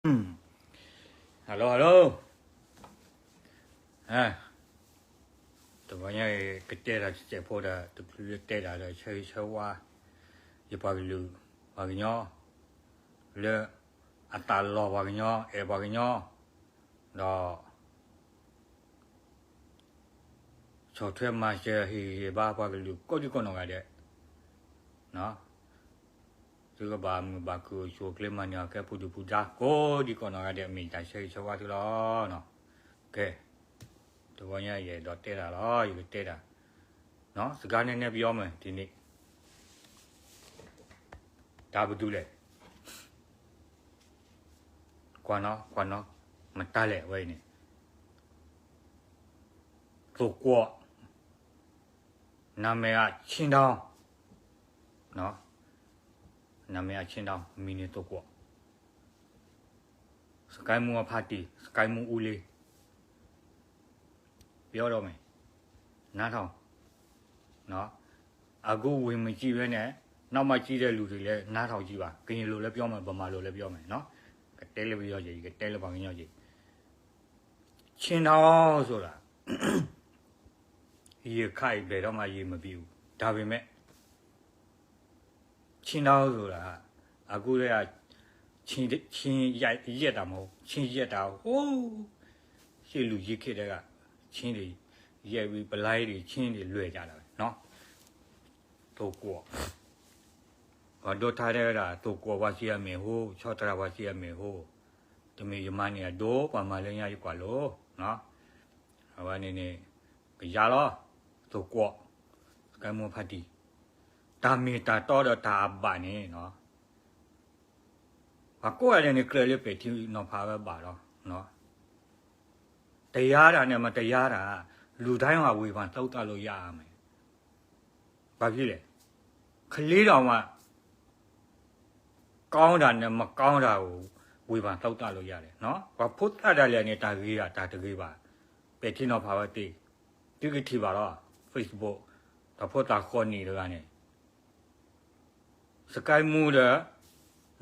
ฮัลโหลฮัลโหลตัวนี้ก็เจอแล้วเจ็บปวดตัวเจอแล้วเชื่อว่าอย่าไปลืมบางอย่างเรื่องอัตราลอบางอย่างบางอย่างเราชอบเที่ยวมาเจอที่บ้านบางลืมก็ดีกว่าน้องอะไรเนาะตัวก็บางคือช่วยเคลมมันเนี่ยแค่พูดก็ดีกว่าน้องอะไรมีใจเชื่อว่าที่เราเนาะโอเคตัวนี้อย่าดอดเตะละล้ออยู่เตะละเนาะสกัดเนี่ยพี่ยอมไหมทีนี้ตาบุดูเลยกว่าเนาะมันตาแหละไว้เนี่ยตัวกว่านาเมียชินดาวเนาะนาเมียชินดาวมีเนี่ยตัวกว่าสกายมูพาร์ตี้สกายมูอูลีပြောတော့မယ်နားထောင်เนาะအခုဝင်မကြည့်ပဲနဲ့နောက်မှကြည့်တဲ့လူတွေလည်းနားထောင်ကြည့်ပါကရင်လိုလည်းပြောမယ်ဗမာလိုလည်းပြောမယ်เนาะတဲလည်းပြောကြည့်တဲလည်းပါကင်းရောက်ကြည့်ချင်းတော်ဆိုတာရေခိုက်ပဲတော့မှရေမပြီးဘူးဒါပေမဲ့ချင်းတော်ဆိုတာအခုတည်းကချင်းရက်တာမဟုတ်ချင်းရက်တာဟိုးရှေ့လူရစ်ခဲ့တဲ့ကချင်းတွေရက်ပြီးပလိုက်တွေချင်းတွေလွယ်ကြတာပဲเนาะตัวกัวดอทาเดราตัวกัววาซียเมโหชอตราวาซียเมโหตมียมาเนี่ยโดปามาเลญาดีกว่าโลเนาะว่านี่ก็ยาล้อตัวกัวกะมอพัดดีตามีตาตอดตาบานี่เนาะว่ากัวเนี่ยเกลือเลยไปที่นอพาပဲบาเนาะเนาะတရားတာနဲ့မတရားတာလူတိုင်းဟာဝေဖန်တောက်တလို့ရရမယ်ဘာဖြစ်လဲခလေးတော်မှကောင်းတာနဲ့မကောင်းတာကိုဝေဖန်တောက်တလို့ရတယ်နော်ဘာဖုတ်တတ်တယ်လည်းနေတာကြီးတာတကယ်ပါပဲထင်းတော့ဘာပဲတိကတိပါတော့ Facebook တဖို့တာခေါ်နေတယ်ကနေစကိုင်းမူတဲ့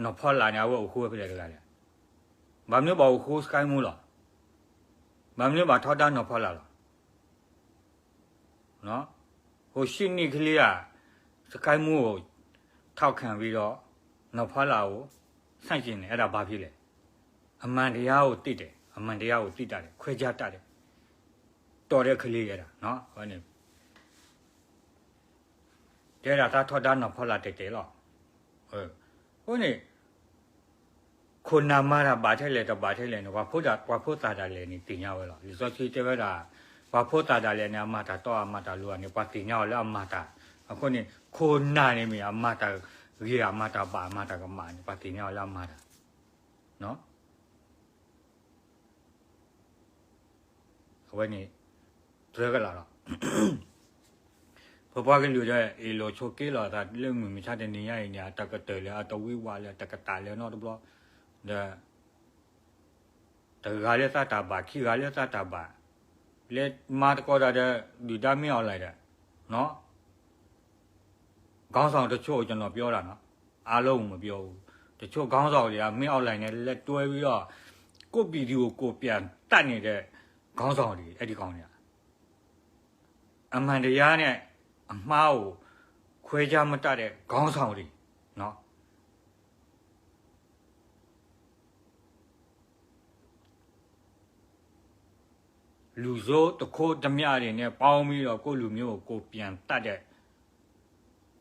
နော်ဖော်လာညာဝခိုးပြတယ်ကလည်းဘာမျိုးဘာခိုးစကိုင်းမူလားဘာမျိုးဘာထောက်တာနော်ဖော်လာလားနော်ဟိုရှင်းနေကလေးကစကိုင်းမူကိုထောက်ခံပြီးတော့နော်ဖော်လာကိုဆန့်ကျင်တယ်အဲ့ဒါဘာဖြစ်လဲအမှန်တရားကိုသိတယ်အမှန်တရားကိုသိတတ်တယ်ခွဲခြားတတ်တယ်တော်တဲ့ကလေးရတာနော်ဟောနေတဲ့တာထောက်တာနော်ဖော်လာတဲ့လို့ဟိုနေခုနာမရာဘာထဲလဲတော့ဘာထဲလဲနော်ဘာဖို့တာတာလဲနေတင်ရဝဲလားဒီစောချီတဲ့တာဘာဖို့တာတာလဲနေအမတာတော့အမတာလူကနေပါတင်ရလဲအမတာအခုနေခုနာနေမြအမတာရေအမတာပါအမတာကမာနေပါတင်ရလဲအမတာနော်ဟိုနေတွေ့ကြလားพอพอกันอยู่ได้เอโลโชเกลอถ้าเรื่องมึงไม่ชาตินี้อย่างเงี้ยตะกะเตยแล้วตะวิวาแล้วตะกะตาแล้วเนาะทุกบ่เด้อตะกะเลซาตาบาขี้กะเลซาตาบาเลมาตะก็ได้ဒီတာမင်းအောင်လိုက်တယ်เนาะခေါင်းဆောင်တချို့ကျွန်တော်ပြောတာเนาะအားလုံးမပြောဘူးတချို့ခေါင်းဆောင်တွေကမင်းအောင်လိုက်နဲ့လက်တွဲပြီးတော့ကိုဗီဒီယိုကိုပြန်တတ်နေတဲ့ခေါင်းဆောင်တွေအဲ့ဒီခေါင်းတွေအမှန်တရားနဲ့အမှားကိုခွဲခြားမတတ်တဲ့ခေါင်းဆောင်တွေเนาะလူစိုးတခိုးဓမြတွေနဲ့ပေါင်းပြီးတော့ကိုလူမျိုးကိုပြန်တတ်တဲ့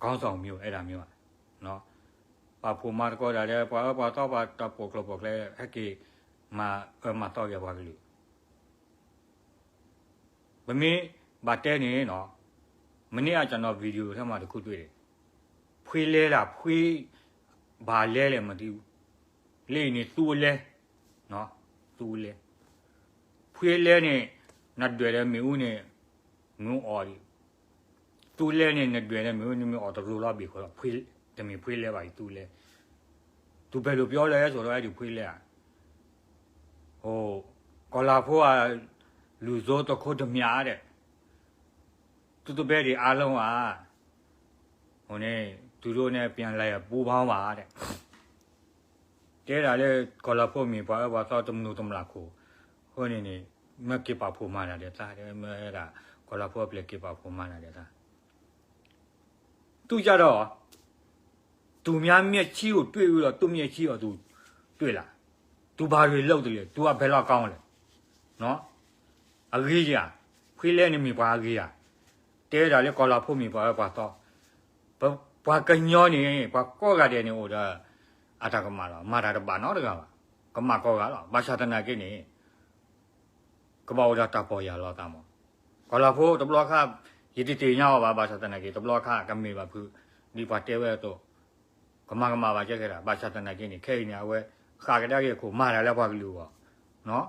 ခေါင်းဆောင်မျိုးအဲ့ဒါမျိုးเนาะပါဖို့မာကောဒါလည်းပါတော့ပါတော့ကလပ်လဲဟက်ကီมาတော့ရပါကလေးမမင်းဘာတဲနေနော်မနေ့ကကျွန်တော်ဗီဒီယိုထဲမှာတခုတွေ့တယ်ဖွေးလဲတာဖွေးဘာလဲလဲမသိဘူးလေနေသူ့လဲနော်သူ့လဲဖွေးလဲနေနတ်တွေလဲမင်းဦးနေငုံအော်ဒီသူ့လဲနေနတ်တွေလဲမင်းဦးနေမအော်တလူလာပြီခေါ်ဖွေးတမီဖွေးလဲပါသူ့လဲသူဘယ်လိုပြောလဲဆိုတော့အဲ့ဒီဖွေးလဲဟိုကောလာဖိုးကလူစိုးတခုတမြားတဲ့တူပဲဒီအားလုံးကဟိုနေသူတို့နဲ့ပြန်လိုက်ပူပေါင်းပါတဲ့တ တဲတာလေကောလာဖို့မီပါဘာသာတမနုတမလာကိုဟိုနေနေမကေပါဖို့မာလာတဲ့သားတယ်မဲအဲ့ဒါကောလာဖို့ပလက်ကေပါဖို့မာလာတဲ့သားသူကြတော့သူများမျက်ချီကိုတွေ့ပြီးတော့သူ့မျက်ချီကိုသူတွေ့လာသူဘာတွေလုပ်တယ်လဲသူကဘယ်တော့ကောင်းလဲနော်အကြီးကြီးခွေးလဲနေမိပါအကြီးတဲတာလေကောလာဖို့မီပါဘာတော့ဘာကညောနေဘာကောကတဲ့နေဟိုဒါအတာကမာတော့မာတာတပါနော်တကပါကမကောကတော့ဘာသာတနာကိနေကဘောဒါတပေါ်ရလောတာမောကောလာဖို့တဘလခရည်တည်ညောပါဘာသာတနာကိတဘလခကမေပါဖူဒီပါတဲဝဲတော့ကမပါကြက်ခဲ့တာဘာသာတနာကိနေခဲနေဝဲခါကြတဲ့ကိုမာတာလည်းဘာကလူပေါ့နော်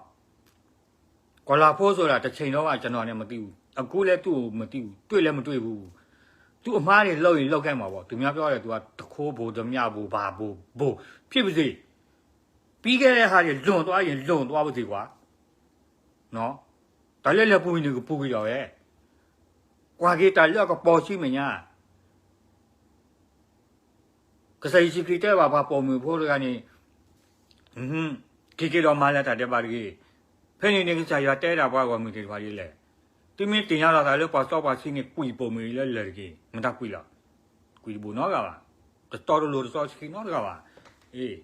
ကောလာဖို့ဆိုတာတစ်ချိန်တော့ကကျွန်တော်လည်းမသိဘူးအခုလည်းသူ့ကိုမသိဘူးတွေ့လည်းမတွေ့ဘူးသူအမားတွေလောက်ရင်လောက်ခဲ့မှာပေါ့သူများပြောတယ်သူကတခိုးဘိုးဓမြဘိုးဘာဘိုးဖြစ်ပါစေပြီးခဲ့တဲ့ဟာတွေလွန်သွားရင်လွန်သွားပါစေကွာနော်ဒါလည်းပူနေကိုပူကြရောရဲ့ကွာကေတာလက်ကပေါ်ရှိမညာကစားရှိခိတဲ့ဘာပေါ်မှုဖို့ကနေခေတော့မလာတဲ့ပါရီဖဲနေကစားရတဲ့တာဘာကမှုတွေပါလေတိမင်းတင်ရတာလည်းပါတော့ပါစီနေကွီပုံမီလဲလေကြီးမတကွီလားကွီဘူနော်ကပါတော်လို့စောစီနော်ကပါအေး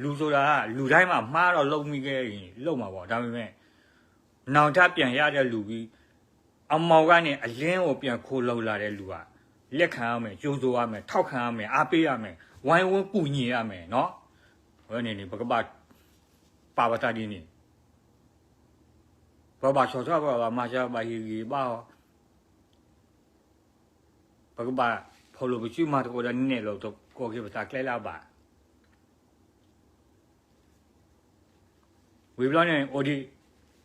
လူဆိုတာလူတိုင်းမှာမှားတော့လုံမိခဲ့ရင်လုံမှာပေါ့ဒါပေမဲ့နောင်ထပြန်ရတဲ့လူပြီးအမောင်ကနေအလင်းကိုပြန်ခိုးလုံလာတဲ့လူကလက်ခံရမယ်ကြိုးစိုးရမယ်ထောက်ခံရမယ်အားပေးရမယ်ဝိုင်းဝန်းကူညီရမယ်နော်ဟိုနေဘကပါပါဝတာဒီနေဘာချောချောဘာမာရှာဘာဟီဘာဘကဘာဖော်လို့ချူမာတော့နေလို့တော့ကိုကေပစာကလဲလာပါဝေဘလနဲ့အိုဒီ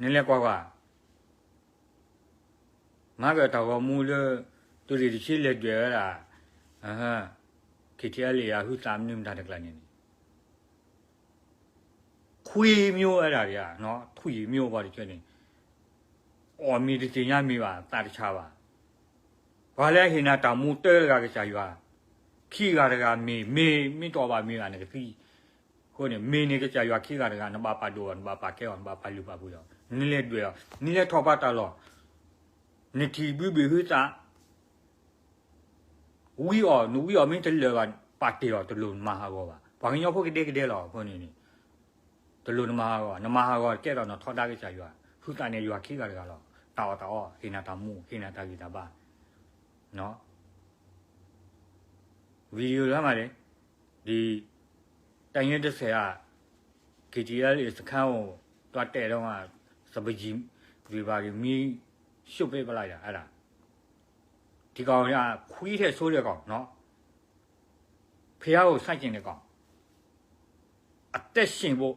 နည်းလဲကွာငါကတော့မူလတူဒီချီလက်တွေရာခေတ္တလေးရဟုသာမင်းတာတကလာနေခွေမျိုးအဲ့ဒါတွေကနော်ထွေမျိုးပါဒီကျနေအော်မီဒီတင်ရမိပါတာတခြားပါဘာလဲဟိနာတောင်မူတဲကကစားရွာခိကတကမေတော်ပါမေကနေခိဟိုနေမေနေကစားရွာခိကတကနဘာပါတော့နဘာပါကဲနဘာပါလူပါဘူးရောနီလက်တွေ့ရောနီလက်ထောပါတာလောနေတီဘီဘီဟိတာဝီအောနူဝီအောမင်းတလေကပါတီရောတလူမဟာကောပါဘာငရောဖို့ကတဲ့လောဖွနေနေတလူနမဟာကောကဲတော့နော်ထောတာကစားရွာဟိတာနေရွာခိကတကလောတော်ဟိနာတမှုဟိနာတဂီတာပါနော်ဗီဒီယိုလာမှာလေဒီတိုင်ရတဲ့ဆရာ KTL စခန်းကိုတွားတဲ့တော့ကစပကြီးဒီပါကြီးမီးရှုပ်ပေးပလိုက်တာအဲ့ဒါဒီကောင်ကခွေးတဲ့ဆိုးတဲ့ကောင်နော်ဖះကိုစိုက်ကျင်တဲ့ကောင်အသက်ရှင်ဖို့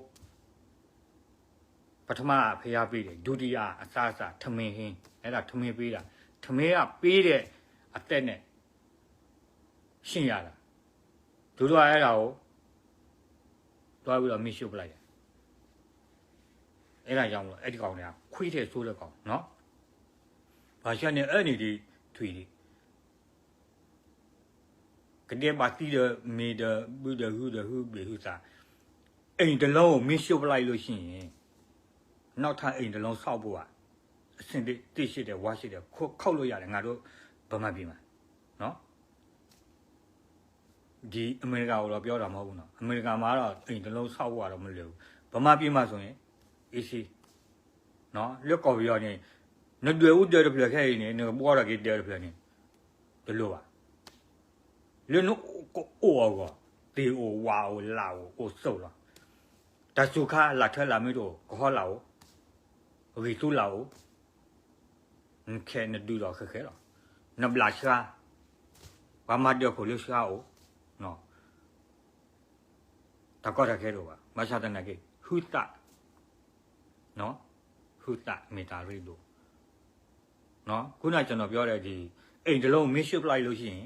ပထမဖះပေးတယ်ဒုတိယအစားထမင်းဟင်းအဲ့ဒါထမင်းပေးတာထမင်းကပေးတဲ့အသက်နဲ့ရှင်းရတာတို့တော့အဲ့ဒါကိုတွားပြီးတော့မီးရှို့ပလိုက်တယ်အဲ့ဒါကြောင့်လို့အဲ့ဒီကောင်တွေကခွေးတဲ့ဆိုးတဲ့ကောင်နော်ဘာရှာနေအဲ့ဒီထွေဒီကတဲ့ပါတီတဲ့မီတဲ့ဘူးတဲ့ဟူဘေဟူစာအိမ်တလုံးကိုမီးရှို့ပလိုက်လို့ရှိရင်နောက်ထပ်အိမ်တလုံးဆောက်ဖို့ကအစင်တိရှိတယ်ဝါရှိတယ်ခောက်လို့ရတယ်ငါတို့ဗမာပြည်မှာနော်ဒီအမေရိကန်ကိုတော့ပြောတာမဟုတ်ဘူးနော်အမေရိကန်မှာတော့အိမ်တလုံးဆောက်ဖို့ကတော့မလွယ်ဘူးဗမာပြည်မှာဆိုရင်အေးစီနော်လွတ်ကော်ပြီးတော့နေနတွေဦးတဲ့ပြခဲနေနေပေါ်ရကေတဲ့ပြနေဘယ်လိုပါလွတ်နိုကိုအိုအောတေအိုဝါအိုလာအိုစုပ်လာဒါစုခါလာထလာမီတော့ခေါ်လာဝီတူလာခဲနေဒူတော့ခဲတော့နဘလာရှာဘာမတော့ကိုလရှာအိုနော်တကောရခဲတော့ပါမရှာတဲ့နေကေဟူတာနော်ဟူတာမီတာရီလို့နော်ခုနကျွန်တော်ပြောတဲ့ဒီအိမ်တလုံးမစ်ရှုပ်လိုက်လို့ရှိရင်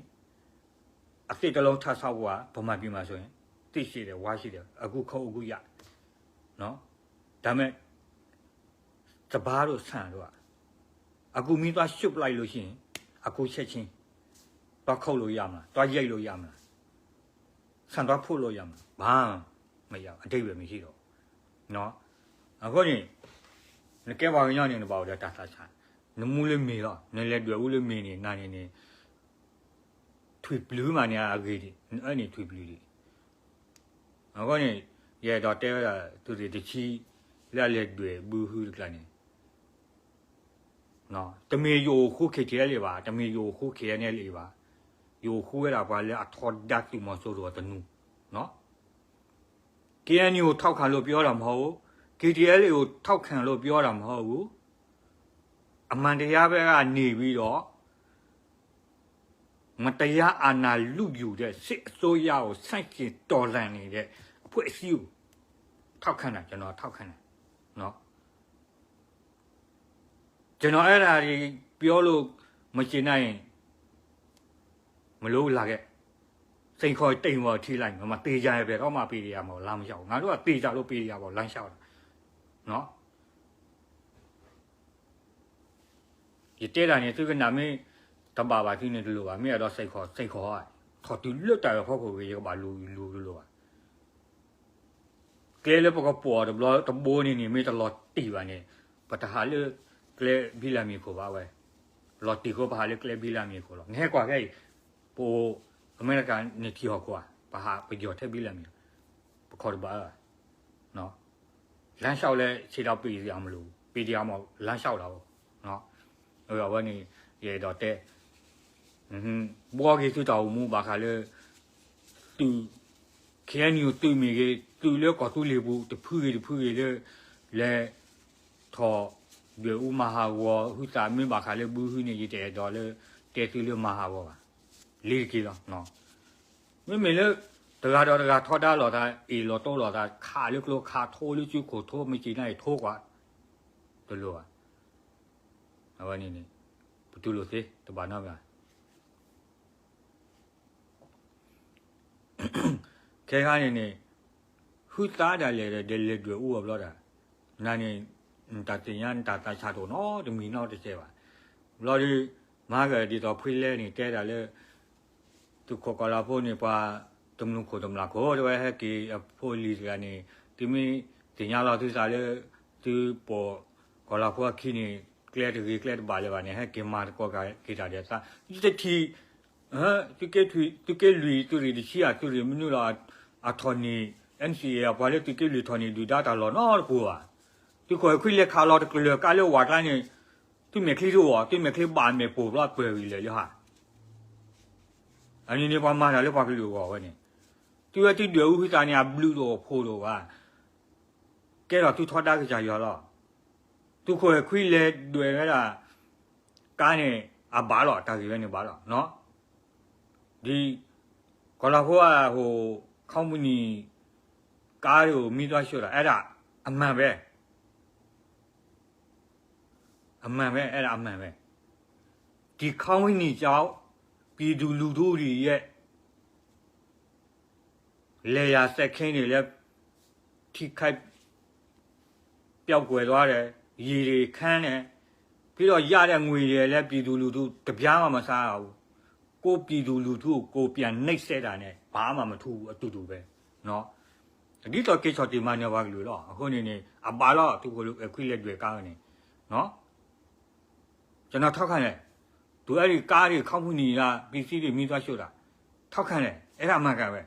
အစ်စ်တလုံးထပ်ဆောက်ဖို့ကဗမာပြည်မှာဆိုရင်တိရှိတယ်ဝါရှိတယ်အခုခုတ်အခုရနော်ဒါမဲ့တဘာတို့ဆန်တို့အခုမင်းသွားရှုပ်လိုက်လို့ရှိရင်အခုချက်ချင်းသွားခုတ်လို့ရမလားသွားရိုက်လို့ရမလားဆန်သွားဖို့လို့ရမလားဘာ ไม่ยาวอันที่แบบไม่ใช่หรอกเนาะအခုนี่နကဲပါညောင်းနေပါတော့တာတာချာနမူးလေးမေတော့နည်းလဲတွေ့ဦးလေးမေနေနာနေထွေဘလူးမှနေအကြီးဒီအဲ့နေထွေဘလူးဒီအခုนี่ရဲတော့တဲသူတွေတချီလက်လက်တွေ့ဘူးဟူကလာနေနော်တမေယိုခုခေတဲလေပါတမေယိုခုခေနေလေပါယိုခုရတာပါလေအထော်ဒတ်ဒီမဆိုတော့တနူနော် KNU ကိုထောက်ခံလို့ပြောတာမဟုတ်ဘူး KTL ကိုထောက်ခံလို့ပြောတာမဟုတ်ဘူးအမှန်တရားပဲကနေပြီးတော့မတရားအာဏာလုယူတဲ့စစ်အစိုးရကိုစိုက်ကျင်တော်လှန်နေတဲ့အဖွဲ့အစည်းကိုထောက်ခံတာကျွန်တော်ထောက်ခံတယ်နော်ကျွန်တော်အဲ့ဒါကြီးပြောလို့မရှင်းနိုင်ရင်မလို့လာခဲ့စိန်ခေါ်တိမ်ပေါ်ထိလိုက်မတေးကြရပဲတော့မှပေးရမှာလမ်းမလျှောက်ငါတို့ကတေးကြလို့ပေးရပါလမ်းလျှောက်တာနော်ဒီတဲတာနေသူကနာမည်တပါပါที่နေလို့ပါမြေတော့စိတ်ခေါ်ထော်တူလွတ်တယ်ဖို့ကိုရေကပါလူလို့ပါကလေးလည်းပကပေါ်တယ်ဘလို့တဘိုးနေမြေတလော်တီပါနေပတဟာလေကလေးဘီလာမီကိုပါဝဲလော်တီကိုပါလေကလေးဘီလာမီကိုလောငဲကွာခဲ့ပိုအမေရိကန်နေတီဟောကွာဘာဟာပကြော်ထက်ဘီလာမီပခေါ်တယ်ပါနော်လမ်းလျှောက်လဲခြေတော့ပြေးရအောင်မလို့ပြေးတရားမဟုတ်လမ်းလျှောက်တာပေါ့နော်ဟိုကဘာနေရေတော့တဲ့ဘောကြီးသူတောင်မူဘာခါလဲသူခဲနီသူမီကသူလဲကသူလေဘူးတဖူးလေလဲထော်ဒီဥမဟာဝဟူတာမင်းဘာခါလဲဘူးဟူနေရတဲ့တော့လဲတဲသူလဲမဟာဝပါလေးကြီးတော့နော်မမေလဲတကားထော်တာလော်တာအေလော်တော့လော်တာခါลึกခါထိုးลึกကျကိုထိုးမကြည့်နိုင်ထိုးกว่าတလို့อ่ะအဝနေနေဘသူလို့သေးတပါတော့ဗျာခဲကားနေနေဟူသားတယ်လေလေတွေဥဘလို့တာနာနေတာတင်ရန်တာချာတော့နော်ဒီမီနောက်တစ်ချက်ပါဘလို့ဒီမာကဒီတော့ဖွေးလဲနေတဲတာလေသူခေါ်လာဖို့နေပါတမလုံးခေါ်တမလာခေါ်တော့ဟဲ့ကေဖိုလီကနေဒီမီတင်ရလာသူစားလေသူပေါ်ခေါ်လာဖို့ခင်းနေကလက်ပါလေပါနေဟဲ့ကေမာကောကကေတာတဲ့စားဒီတီသူကလူသူရီချီအသူရီမနူလာအထော်နီ NCA ဘာလဲသူကလူထော်နီဒူဒါတာလောနော်ကိုပါသူခေါ်ခွေလက်ခါလောတကလကလောဝါတိုင်းနေသူမခလီတော့သူမခလီပါမယ်ပို့တော့ပွဲရီလေဟာအရင်နေပါမှာလည်းပါကလေးကိုဝဲနေသူရတိတွေဥဟိတာနေဘလူးတော့ဖိုးတော့ကကဲတော့သူထော်တာကြရောတော့သူခေါ်ခွေလက်တွေကကားနေအဘာတော့တာကြီးပဲနေပါတော့နော်ဒီကောလာဖိုးဟိုခေါင်းမနီကားကိုမိသွားရှို့တာအဲ့ဒါအမှန်ပဲအဲ့ဒါအမှန်ပဲဒီခေါင်းမနီကြောင့်ပြည်သူလူထုတွေရဲ့လေယာစက်ခင်းတွေလည်းထိခိုက်ပျောက်ကွယ်သွားတယ်ရေတွေခန်းတယ်ပြီးတော့ရတဲ့ငွေတွေလည်းပြည်သူလူထုတပြားမှမစားရဘူးကိုပြည်သူလူထုကိုပြန်နှိပ်စက်တာနဲ့ဘာမှမထူဘူးအတူတူပဲเนาะဒီတော့ကိစ္စဒီမှာနေပါလို့တော့အခုနေအပါတော့သူကလို့ခွိလက်တွေကားနေเนาะကျွန်တော်ထောက်ခံတယ်သူအဲ့ဒီကားတွေခောက်မှုနေကပစ္စည်းတွေမိသွားရှို့တာထောက်ခံတယ်အဲ့ဒါမှကပဲ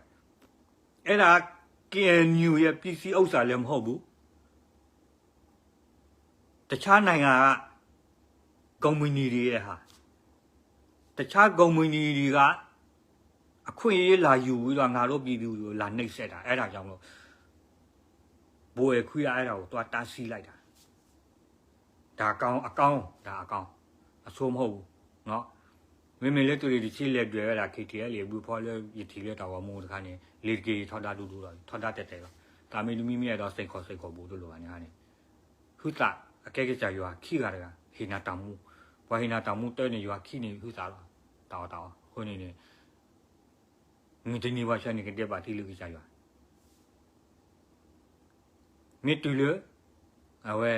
အဲ့ဒါ KNU ရဲ့ပစ္စည်းဥစ္စာလည်းမဟုတ်ဘူးတခြားနိုင်ငံကကုမ္ပဏီတွေရဲ့ဟာတခြားကုမ္ပဏီတွေကအခွင့်အရေးလာယူပြီးတော့ငါတို့ပြည်သူတွေလာနှိပ်စက်တာအဲ့ဒါကြောင့်လို့ဘိုးရခွေးအဲ့ဒါကိုသွားတားဆီးလိုက်တာဒါအကောင်းအဆိုးမဟုတ်ဘူးเนาะမင်းလေးတို့ဒီချီလက်တွေရတာ KTL လေဘူးဖော်လေရတီလက်တော်မို့တခါနေလေကေထောက်တာတူတော့ထောက်တာတက်တယ်ဒါမီလူမီမီရတော့စိတ်ခေါ်ဘူးတို့လိုပါညာနေခုတာအကဲကကြရွာခိကြတယ်ဟိနာတောင်မူဘွာဟိနာတောင်မူတဲနေရွာခိနေခုစားတော့တောင်းခုနေငင်းနေပါရှာနေကြပါတီလူကြရွာမြေတူလေအဝဲ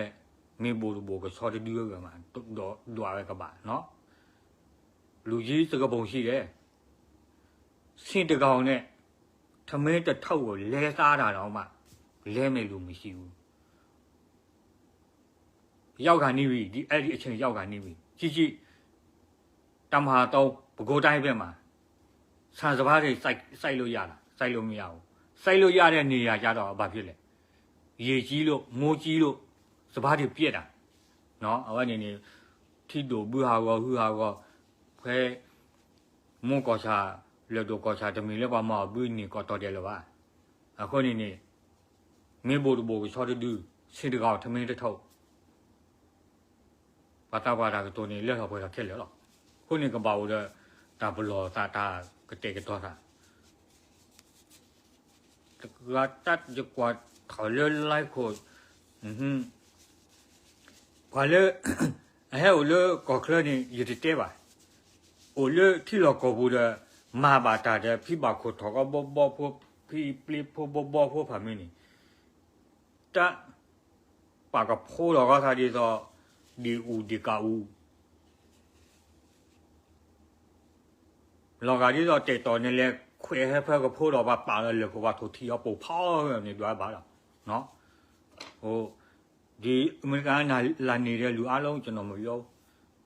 မြေဘူကစော်တူရကမှာတော့ရဲကပါနော်လူကြီးစကပုံရှိတယ်စင်တကောင်နဲ့ ทำไมจะเท่ากับเล่ซ่าด่าเรามาเล่ไม่รู้ไม่ชิวเย้ากันนี่วิดีไอ้ดิเชิงเย้ากันนี่วิจีตามหาโตปโกได้เปมาสารสภาพที่ใส่โลยาละใส่โลไม่เอาใส่โลยาเนี่ยนี่ยาจะเอาแบบนี้เลยเยี่จีโลโมจีโลสภาพที่เปลี่ยนอ่ะเนาะเอาไว้นี่ที่ดูบูฮาวก็ฮูฮาวก็แค่มุกอชาเลือดกอชาจะมีเรื่องว่ามาบุญนี่ก็ต่อเดียวเลยว่าคนนี้ไม่บูดูชอบดูสิ่งที่เขาทำไม่ได้เท่าปัตตาบาดาก็ตัวนี้เลือกเขาไปแล้วแค่เหลือหรอกคนนี้ก็เบาเลยตาบลอตาก็เตะกันตัวท่าแต่ก็ตัดจะกว่าเขาเลือกไล่โคตรกว่าเลือกให้โอเลือกก็เคลื่อนนี่ยืดเตะไปโอเลือกที่เราก็บูดมาบาดาเดพี่บาโคตรเขาก็บ่พวกพี่ปลีพวกบ่พวกผ่ามินี่แต่ปากกับพูดเราก็ท่าดีต่อดีกาอูเราก็ที่เราเตะต่อเนี่ยเลยคุยให้เพื่อนกับพูดเราว่าป่าเลยก็ว่าทุกทีเอาปูพ่อเนี่ยด้วยบ้าละเนาะโอ้ดีอเมริกันน่ะลานี่เรื่องลูอาလုံးကျွန်တော်မပြော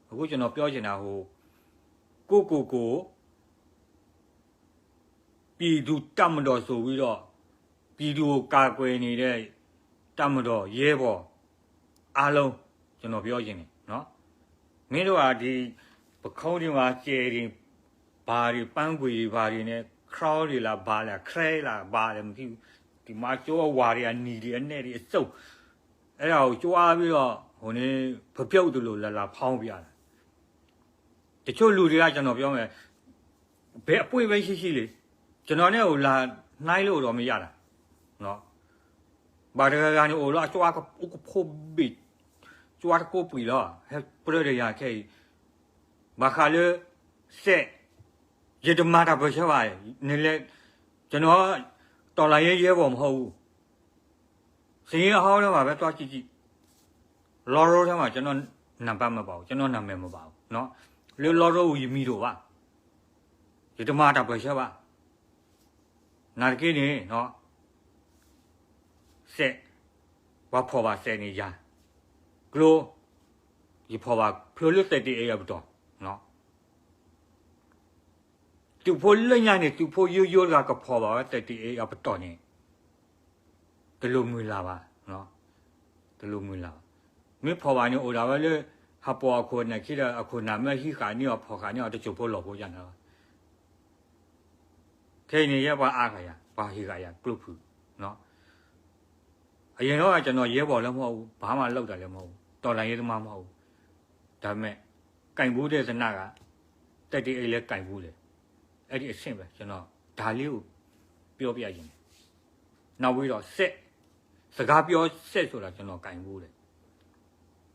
အခုကျွန်တော်ပြောချင်တာဟိုကိုပြည်သူတတ်မတော်ဆိုပြီးတော့ပြည်သူကိုကာကွယ်နေတဲ့တတ်မတော်ရဲဘော်အားလုံးကျွန်တော်ပြောချင်တယ်เนาะမင်းတို့ကဒီပခုံးတွေမှာကျဲရင်ဘာတွေပန်းကွေတွေဘာတွေနဲ့ခရောတွေလားဘာလဲခရဲလားဘာလဲမသိဘူးဒီမှာကြောဝါတွေကหนีတွေအနဲ့တွေအစုပ်အဲ့ဒါကိုကြွားပြီးတော့ဟိုနေဖပြုတ်တယ်လို့လာဖောင်းပြတာတချို့လူတွေကကျွန်တော်ပြောမယ်ဘယ်အပွင့်ပဲရှိလေကျွန်တော်နဲ့ဟိုလာနှိုင်းလို့တော့မရတာเนาะဘာတကယ်ကနေဟိုလာကြွားကဖို့ဘစ်จวาโกปุยล่ะเฮ้ปรเดียแค่มาคาเลเสยดมาตาบ่ใช่ป่ะนี่แหละကျွန်တော်တော်လာရဲဘောမဟုတ်ဘူးစင်ရဟောင်းတော့မှာပဲတွားကြည့်လော်ရိုးထဲမှာကျွန်တော်နံပါတ်မပါဘူးကျွန်တော်နာမည်မပါဘူးเนาะလော်ရိုးကိုယမီတော့ပါယဒမာတာပဲใช่ป่ะနာကိနေเนาะเสว่าพอว่าเสนี่ยากลัวยี่พอว่าเพื่อเลือกแต่ดีเองแบบเนาะตัวพอเรื่องอย่างนี้ตัวพอเยอะๆก็พอว่าแต่ดีเองแบบนี่ตะลุมือลาวะเนาะตะลุมือลาวไม่พอว่านี่โอ้ดาวเลยฮับปอคนเนี่ยคิดว่าคนนั้นไม่ขี้ขายนี่พอขายนี่จะจบพอหลอกพอยันแล้วแค่นี้ว่าอาขายว่าขี้ขายกลุ่มเนาะအရင်တော့ကျွန်တော်ရဲဘော်လည်းမဟုတ်ဘူးဘာမှလောက်တာလည်းမဟုတ်ဘူးတော်လိုင်းရဲသမားမဟုတ်ဘူးဒါပေမဲ့ကင်ဘူးတဲ့စနကတက်တီအိတ်လည်းကင်ဘူးလေအဲ့ဒီအဆင့်ပဲကျွန်တော်ဒါလေးကိုပြောပြရင်နောက်ပြီးတော့စကားပြောဆက်ဆိုတာကျွန်တော်ကင်ဘူးလေ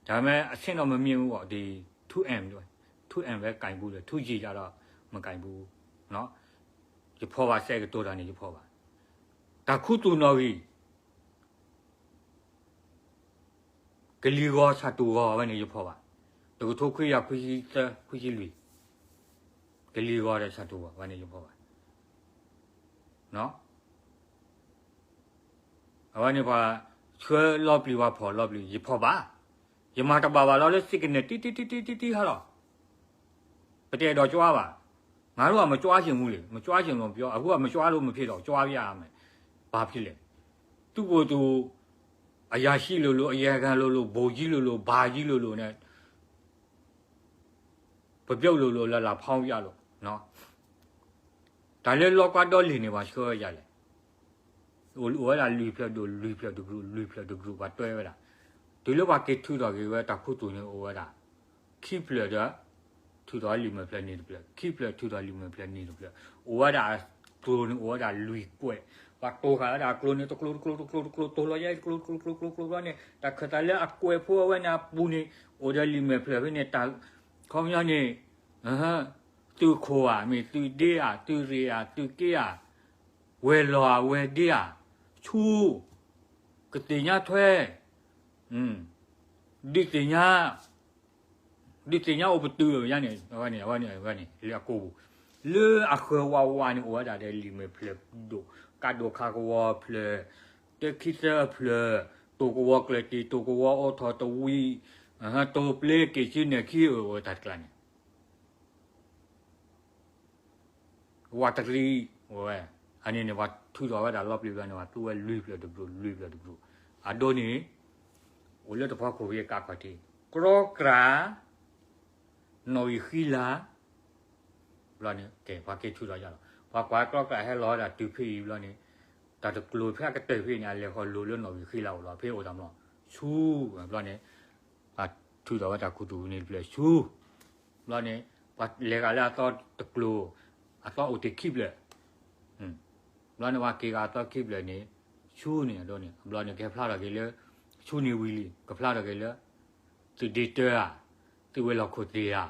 ဒါပေမဲ့အဆင့်တော့မမြင်ဘူးပေါ့ဒီ 2M ด้วย 2M ပဲကင်ဘူးလေ 2G ကြတော့မကင်ဘူးเนาะဒီဖော်ပါဆက်ကတော့တာနေဒီဖော်ပါဒါခုတူနော်ကြီးကလီကောစာတူကောပဲနေရဖော်ပါတကူထုတ်ခွေရခွေကြီးလူကလီကောတဲ့စာတူကောပဲနေရဖော်ပါနော်အဝနေပါချွဲလော့ပလီဝါဖော်လော့ပလီရဖော်ပါရမတပါပါလောလက်စစ်ကနေတီဟာတော့ပတဲ့တော့ကြွားပါငါတို့ကမကြွားချင်ဘူးလေမကြွားချင်လို့ပြောအခုကမကြွားလို့မဖြစ်တော့ကြွားပြရမယ်ဘာဖြစ်လဲသူ့ကိုသူအရာရှိလို့အရာခံလို့ဘိုလ်ကြီးလို့ဘာကြီးလို့နဲ့ပပြုတ်လို့လာဖောင်းပြလို့နော်ဒါလည်းလောကတော့လီနေပါချောရလေဟိုလာလူပြတ်တို့လူပြတ်တို့ group ပါတွဲရတာဒီလိုပါကေထူတော့ကေဝဲတခုတူနေဟိုရတာ keep လေတော့ထူတော့လီမပြနေတယ်ပြ keep လေထူတော့လီမပြနေတယ်ပြဟိုရတာတူနေဟိုရတာလူကွဲว่าโตขาดากลูนี่ตกลูโตลอยกลูว่าเนี่ยแต่ขตาแล้วกวยพัวไว้นะปูนี่โอเดลิเมเพลเนี่ยตาเขาอย่างนี้ตูโคอ่ะมีตูเดียตูเรียตูเกียเวลาเวเดียชูกติญาถ้วยดิติญาอุปตูอย่างนี้ว่าเนี่ยเรียกกูเลืออะควาวานี่โอดาเดลิเมเพลดู กาโดคากวอเพลเตคิเซเพลตัวกวอกเลตีตัวกวอโอทอตวีตัวเพลกิจิเนคิโอตัดกันวัตรีโอ้ยอันนี้เนี่ยวัดทุจริตว่าดาลอบลีกันว่าตัวลุยเพลดบลูลุยเพลดบลูอะโดนี่โอ้เลือดพอโควิดกาปฏิกรอกราโนยฮิลาบลานี่แกพาเกทุจริตแล้วพอกว่ากรอกราให้รอดาตุพีบลานี่แต่ตะกลูเพื่อกระเตยพี่เนี่ยเลยเขารู้เรื่องโนยฮิลาหรอพี่โอดามหรอชูบลานี่อะทุจริตว่าดาคุดูนี่เพลชูบลานี่ปัดเลกาลาต่อตะกลูอะต่ออุติคิบเลยบลานี่ว่าเกกาต่อคิบเลยนี่ชูนี่โดนี่บลานี่แกพลาดอะไรเลยชูนี่วิลีก็พลาดอะไรเลยตุดิเตอร์ตุเวลาโคตรีอ่ะ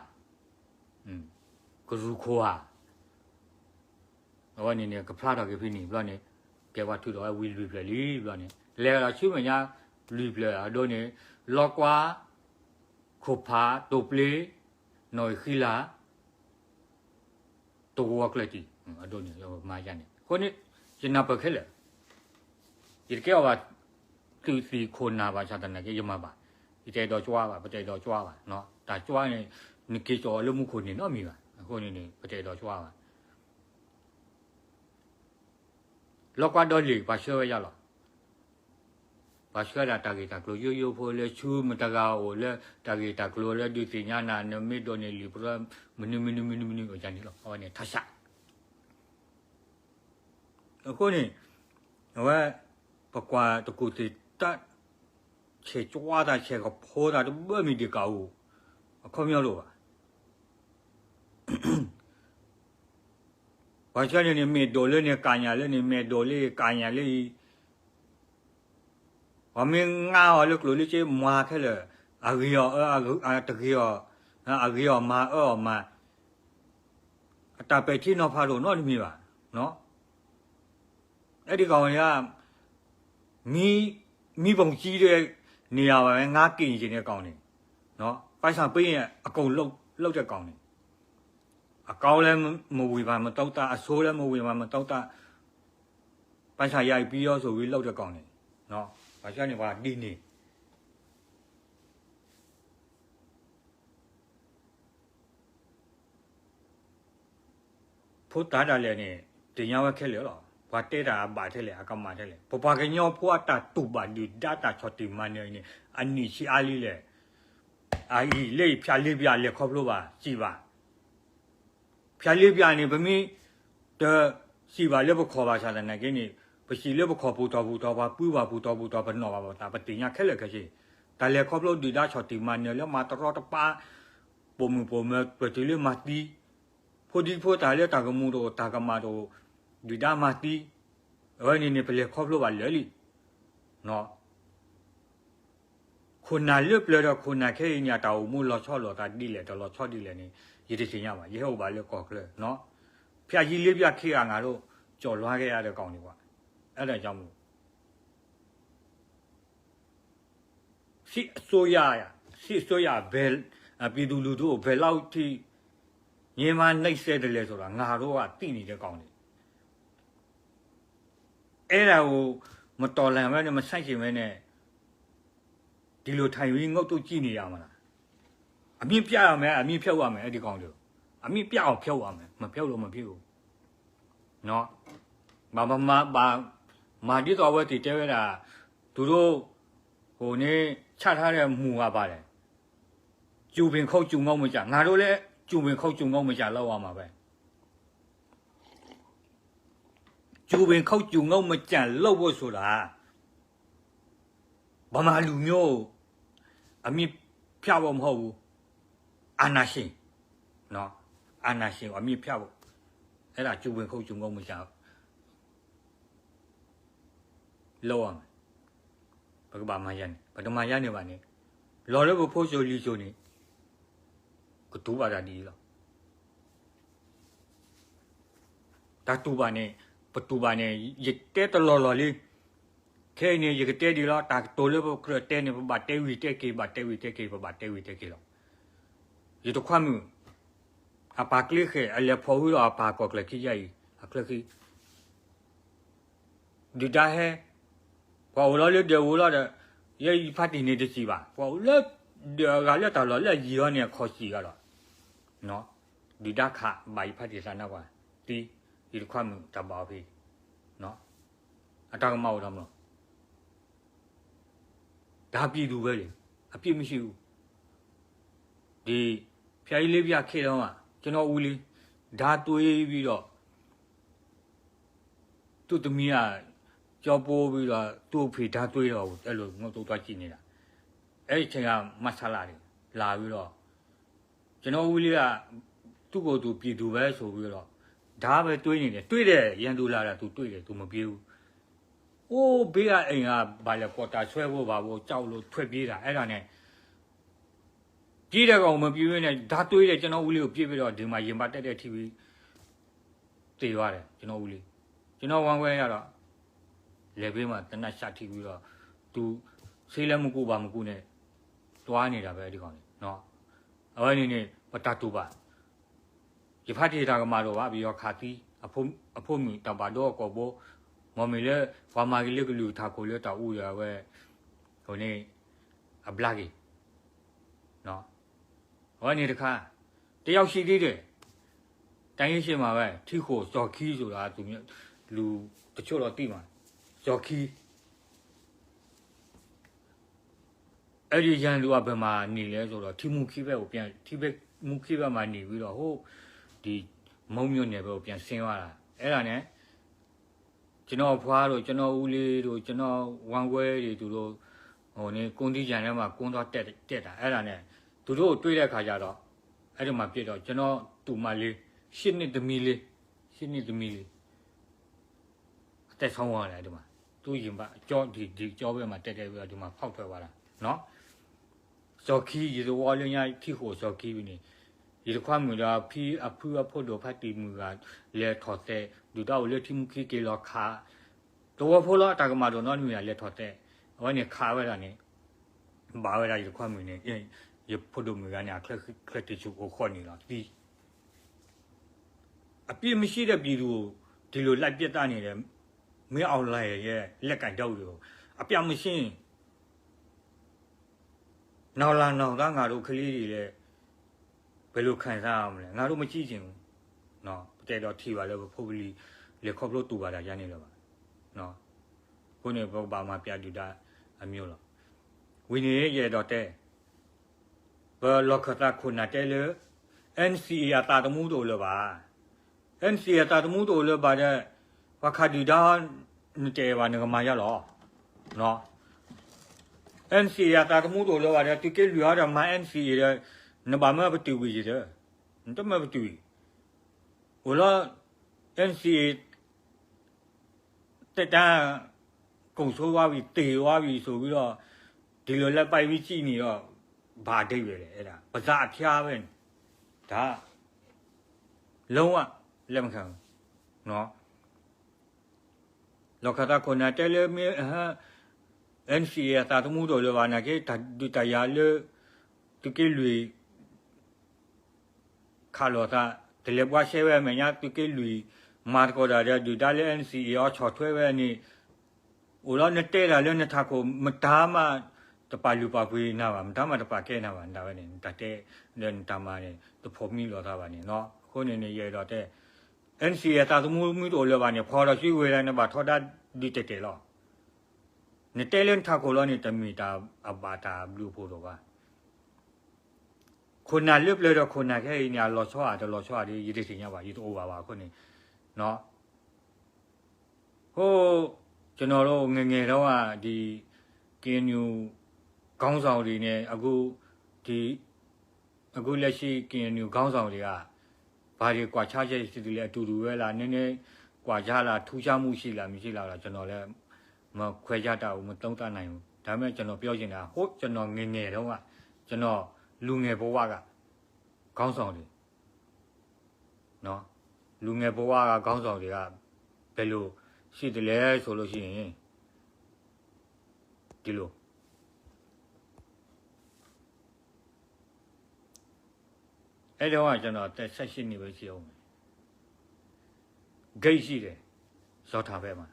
ก็รู้ข้อแล้ววันนี้เนี่ยก็พลาดอะไรพี่นี่บลานี่แกว่าทุกตัววิลีเลยลีบลานี่แล้วเราชื่อมันยังลีเลยอ่ะโดนี่ล็อกว่าขบพาตัวเปลหน่อยขี้ละตัววักเลยทีอ่ะโดนี่เรามาอย่างนี้คนนี้จะนับไปแค่เลยยิ่งแกว่าคือสี่คนนาบาชาตันนะแกยังมาบ้าอีเจดอจัวบ้าปเจดอจัวบ้าเนาะแต่จัวเนี่ยนึกจ่อเรื่องมุขคนนี่เนาะมีบ้าคนนี้เนี่ยปเจดอจัวบ้าแล้วก็ดอลีบาเชื่อไว้ยังหรอบาเชื่อได้ตากีตากลัวโยพอเลยชูมันตากาโอเลยตากีตากลัวเลยดูสิญาณเนี่ยไม่โดนลีเพราะมันอาจารย์นี่หรอกเอาเนี่ยทัศน์แล้วคนนี้ว่าปกว่าตะกุติตาเชื่อจัวได้เชื่อกับพ่อได้都ไม่มีเด็กเอาเขาไม่รู้บางทีเนี่ยมีโดเลยเนี่ยการยาเลยเนี่ยมีโดเลยการยาเลยว่ามีงาเลยกลัวเลยเจ้ามาแค่เลยอาเกียตะเกียอาเกียมามาแต่ไปที่นอพาโลนอนี่มีป่ะเนาะไอ้ที่ก่อนเนี่ยมีบางทีเลยเนี่ยว่าငါกินจริงเนี่ยก่อนนี่เนาะไปสั่งไปเนี่ยအကုန်လောက်တဲ့ก่อนนี่အကောင်းလည်းမဝေပါမတောက်တာအဆိုးလည်းမဝေပါမတောက်တာပိုင်ဆိုင်ရိုက်ပြီးရောဆိုပြီးလောက်တဲ့ကောင်နေနော်ဘာချနေပါဒီနေဖို့တာတာလည်းနေတင်ရဝက်ခဲ့လေတော့ဘာတဲတာပါထဲလေအကောင်မထဲလေပပကညောဖို့တာတူပါဒီဒတာချော်တီမနေနေအနိရှိအားလေးလေအာဤလေဖြာလေးပြလေခေါပလို့ပါကြည်ပါဖြာလေးပြနေဗမီတစီပါလေဘခေါ်ပါစားတဲ့ကိနေပစီလေဘခေါ်ဖို့တော့ပါပူပါဘူးတော့ဘနော်ပါတာပတင်ရခက်လေခရှိဒါလေခေါပလို့ဒီတာချော်တီမနေလေမာတော်တပါပုံမပတိလေမတီဖို့ဒီဖို့တာလေတာကမှုတော့တာကမာတော့ဒီတာမတီအဲ့ဒီနေပလေခေါပလို့ပါလေလीနော်ခုနာလွတ်ပြတော့ခုနာခဲညာတောင်မှုလော်ချော့လော်တာဒီလေတော့လော်ချော့ဒီလေနေရည်တည်ရပါရေဟုတ်ပါလေကော်ကလေနော်ဖျာကြီးလေးပြခေရငါတို့ကြော်လွှားခဲ့ရတဲ့ကောင်တွေကွာအဲ့ဒါကြောင့်မို့စီအစိုးရဘယ်ပြည်သူလူထုကိုဘယ်လောက်ထိညင်မနှိပ်စက်တယ်လဲဆိုတာငါတို့ကသိနေတဲ့ကောင်တွေအဲ့ဒါကိုမတော်လန်ပဲနဲ့မဆိုင်ရှင်ပဲနဲ့ဒီလိုထိုင်ပြီးငုတ်တုတ်ကြည့်နေရမှာလားအမြင့်ပြရမယ်အမြင့်ဖြုတ်ရမယ်အဲ့ဒီကောင်တွေအမြင့်ပြအောင်ဖြုတ်ရမယ်မဖြုတ်လို့မဖြစ်ဘူးနော်မာဒီတော်ဝဲတည်တဲရတာသူတို့ဟိုနေချထားတဲ့မူကပါတယ်ကျူပင်ခုတ်ကျူငုံမကြငါတို့လည်းကျူပင်ခုတ်ကျူငုံမကြလောက်ရမှာပဲကျူပင်ခုတ်ကျူငုံမကြလောက်ဖို့ဆိုတာဗမာလူမျိုးအမြင့်ဖြတ်ဖို့မဟုတ်ဘူးအာနာရှင်နော်အာနာရှင်အမြင့်ဖြတ်ဖို့အဲ့ဒါကျူပင်ခုတ်ကျူငုံမကြလောက်ရမယ်ဘကဘာမရန်ပထမရနေပါနဲ့လော်လည်းဖို့ချိုလီချိုနေကတူပါတာဒီလားတတူပါနဲ့ပတူပါနဲ့ရတဲ့တလော်လေးခဲနေရတဲ့ဒီလားတာတိုလည်းဖို့ခရတဲ့နေဘာတဲဝီတဲ့ကေဘာတဲဝီတဲ့ကေဘာတဲဝီတဲ့ကေလားရတော့ခွမ်းမှုအပါကလေးခဲအလေဖို့ရအပါကောကလေးကြီးအခလကြီး ဒီတားဟဲကွာဝလာလေတဲ့ဝလာတဲ့ရဲ့ဖတ်တင်နေတဲ့စီပါကွာလက်ကလက်တော်လက်ရီရောနေခေါ်စီကတော့နော်ဒီတားခဘာဖတ်တင်စားနာကွာဒီခွမ်းတပါပြီနော်အတောင်မောက်တော့မလို့ဒါပြည်သူပဲလေအပြစ်မရှိဘူးဒီဖျားကြီးလေးပြခေတော့ကကျွန်တော်ဦးလေးဓာတွေးပြီးတော့သူ့သမီးကကြောပိုးပြီးတော့သူ့ဖေဓာတွေးတော့အဲ့လိုငုတ်တော့ကြည့်နေတာအဲ့ဒီချိန်ကမဆလာတယ်လာပြီးတော့ကျွန်တော်ဦးလေးကသူ့ကိုယ်သူပြည်သူပဲဆိုပြီးတော့ဓာပဲတွေးနေတယ်တွေးတယ်ရန်သူလာတာသူတွေးတယ်သူမပြေဘူးအိုးဘေးကအိမ်ကဘာလဲပေါ်တာဆွဲဖို့ဘာဖို့ကြောက်လို့ထွက်ပြေးတာအဲ့ဒါနဲ့ပြေးတဲ့ကောင်မပြေးရင်းနဲ့ဓာတွေးတယ်ကျွန်တော်ဦးလေးကိုပြေးပြီးတော့ဒီမှာရင်ပါတက်တဲ့ TV တေသွားတယ်ကျွန်တော်ဦးလေးကျွန်တော်ဝမ်းခွဲရတော့လေဘေးမှာတနတ်ရှာထိပြီးတော့သူဆေးလည်းမကူပါမကူနဲ့တွားနေတာပဲဒီကောင်လေးနော်အဝိုင်းနေပတတူပါရဖတ်ထေတာကမာတော့ပါပြီးတော့ခါတီအဖို့မီတပါတော့ကောဘောမမီလေဝါမာကြီးလေကလူထားကိုလေတောက်ဦးရပဲဟိုနေအဘလာကြီးနော်ဟောနေတခါတယောက်ရှိသေးတယ်တိုင်းရရှိမှာပဲထိခိုဇော်ခီးဆိုတာသူလူတချို့တော့သိမှာဇော်ခီးအဲ့ဒီရန်လူကဘယ်မှာနေလဲဆိုတော့ထီမူခီးဘက်ကိုပြန်ထီဘက်မူခီးဘက်မှာနေပြီးတော့ဟိုဒီမုံမြို့နယ်ဘက်ကိုပြန်ဆင်းသွားတာအဲ့ဒါနဲ့ကျွန်တော်ဖွားတို့ကျွန်တော်ဦးလေးတို့ကျွန်တော်ဝမ်ခွဲတွေသူတို့ဟိုနေကွန်တီဂျန်ထဲမှာကွန်းသွားတက်တာအဲ့ဒါနဲ့သူတို့တွေ့တဲ့ခါကျတော့အဲ့ဒီမှာပြစ်တော့ကျွန်တော်တူမလေးရှစ်နှစ်သမီးလေးအသက်ဆုံးသွားတယ်ဒီမှာသူရင်ပါအကျော်ဒီကျော်ဘက်မှာတက်ပြီးတော့ဒီမှာဖောက်ထွက်သွားတာနော်ဇော်ခီရေဝါလင်းရထိခိုဇော်ခီပြီနေဒီခွမ်းမူလာဖီအဖူအဖို့တော့ဖတ်တီမူကလေထော်တဲ့ဒူတော့လေတိမခီကေလောခါတော့ဖိုလာတာကမာတော့နော်မြူရလေထော်တဲ့ဟောနေခါဝဲတာနေဘာဝဲတာဒီခွမ်းမူနေရဖို့တော့မူကညာခက်တီချူကိုခေါ်နေလားဒီအပြစ်မရှိတဲ့ပြည်သူကိုဒီလိုလိုက်ပြတ်သားနေတယ်မင်းအောင်လိုက်ရဲ့လက်ကန်တောက်တွေကိုအပြတ်မရှင်းနောက်လာနောက်သားငါတို့ကလေးတွေလည်းဘယ်လိုခံစားရမလဲငါတို့မကြည့်ချင်ဘူးနော်တဲ့တော့ထီပါလေဖုတ်ကလေးလေခေါပလို့တူပါတာရနေတော့ပါနော်ခုနေဘောပါမှာပြတူတာအမျိုးလားဝင်းနေရဲ့တော့တဲ့ဘလောကတာခုနာတဲလေ NCA အတာတမှုတို့လောပါ NCA အတာတမှုတို့လောပါတဲ့ဝခဒီဒါတဲပါငမာရလောနော် NCA အတာတမှုတို့လောပါတဲ့တိကလူရတာမ NCA တဲ့နဘာမဘတူဝီတဲ့နတမဘတူဝလာ NCA တက်တာကုံဆိုးသွားပြီတေသွားပြီဆိုပြီးတော့ဒီလိုလက်ပိုက်ပြီးကြည့်နေတော့ဘာဒိတ်ပဲလေအဲ့ဒါပဇာအဖျားပဲဒါလုံးဝလက်မခံနော်လောကတာကိုနာတယ်လေမေဟာ NCA တာတမှုတော်လောပါနာကေတတရားလေတကယ်လူခါလောတာတလေပွားရှဲဝဲမညာတကယ်လူမာကောဒါတဲ့ဒီဒါလေ NCA ရောချော်ထွဲဝဲနေဦးလောနဲ့လာလေနဲ့ထားကိုမတားမှတပါလူပါပွေးနာပါမတားမှတပါကဲနာပါဒါပဲနေတတဲ့လည်းတမနေတဖို့မီလောတာပါနေနော်ခုနေရတော့တဲ့ NCA တာသမှုမီတော်လောပါနေဖော်တော့ရှိဝဲတယ်နဲ့ပါထော်တာဒီတဲ့လောနေတဲ့လန်ထားကိုလောနေတမီတာအပါတာဘလူးဖို့တော့ပါခုနလွတ်လို့တော့ခုနခဲညာလောချောရတယ်လောချောရတယ်ရည်တည်ညပါရည်တော့ပါခုနေနော်ဟိုကျွန်တော်တို့ငငယ်တော့ကဒီကင်းညူခေါင်းဆောင်တွေနဲ့အခုလက်ရှိကင်းညူခေါင်းဆောင်တွေကဘာတွေကွာခြားချက်ရှိတယ်လဲအတူတူပဲလားနည်းနည်းကွာခြားလားထူးခြားမှုရှိလားမရှိလားကျွန်တော်လည်းမခွဲခြားတတ်ဘူးမသုံးသပ်နိုင်ဘူးဒါပေမဲ့ကျွန်တော်ပြောချင်တာဟုတ်ကျွန်တော်ငငယ်တော့ကကျွန်တော်လူငယ်ဘဝကခေါင်းဆောင်တွေနော်လူငယ်ဘဝကခေါင်းဆောင်တွေကဘယ်လိုရှိတယ်လဲဆိုလို့ရှိရင်ဒီလိုအဲ့တော့ကျွန်တော်တက်18နှစ်ပဲရှိအောင်ဂိတ်ရှိတယ်ဇော်ထားပဲမှာ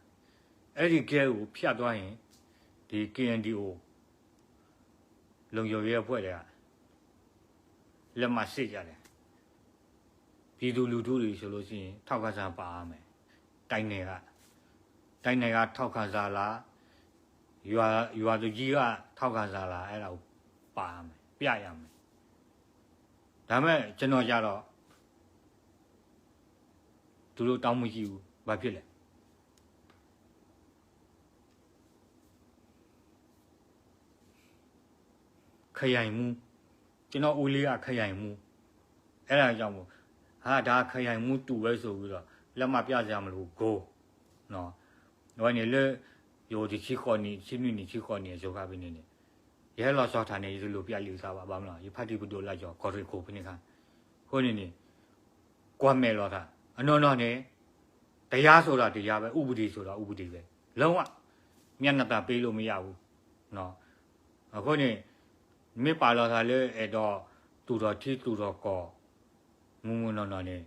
အဲ့ဒီကဲကိုဖြတ်သွားရင်ဒီ KNDO လုံခြုံရေးအဖွဲ့တွေကလက်မစစ်ကြတယ်ပြည်သူလူထုတွေဆိုလို့ရှိရင်ထောက်ခံစာပါရမယ်တိုင်းနယ်ကထောက်ခံစာလားရွာသူကြီးကထောက်ခံစာလားအဲ့ဒါကိုပါရမယ်ပြရမယ်ဒါမဲ့ကျွန်တော်ကြတော့သူတို့တောင်းမရှိဘူးဘာဖြစ်လဲခရိုင်မှုကျွန်တော်ဦးလေးကခရိုင်မှုအဲ့ဒါကြောင့်မို့ဟာဒါခရိုင်မှုတူပဲဆိုပြီးတော့လက်မပြကြမလို့ကိုနော်วันนี้เลยอยู่ที่ชิคอนี่ชินุนี่ชิคอนี่โจกาบินี่เยลอซอทานี่สิโลเปียลิซาบามล่ะยิพัดดิบุโดลาจอกอริโคพินี่คันโคนี่กว่าแม่ลอทาอนอนๆนี่တရားဆိုတာတရားပဲဥပဒေဆိုတာဥပဒေပဲလုံးဝမျက်နှာตาပေးလို့မရဘူးเนาะအခုนี่မိပါလာတာလေအဲ့တော့တူတော်တီတူတော်ကောမုံမွန်းနော်นี่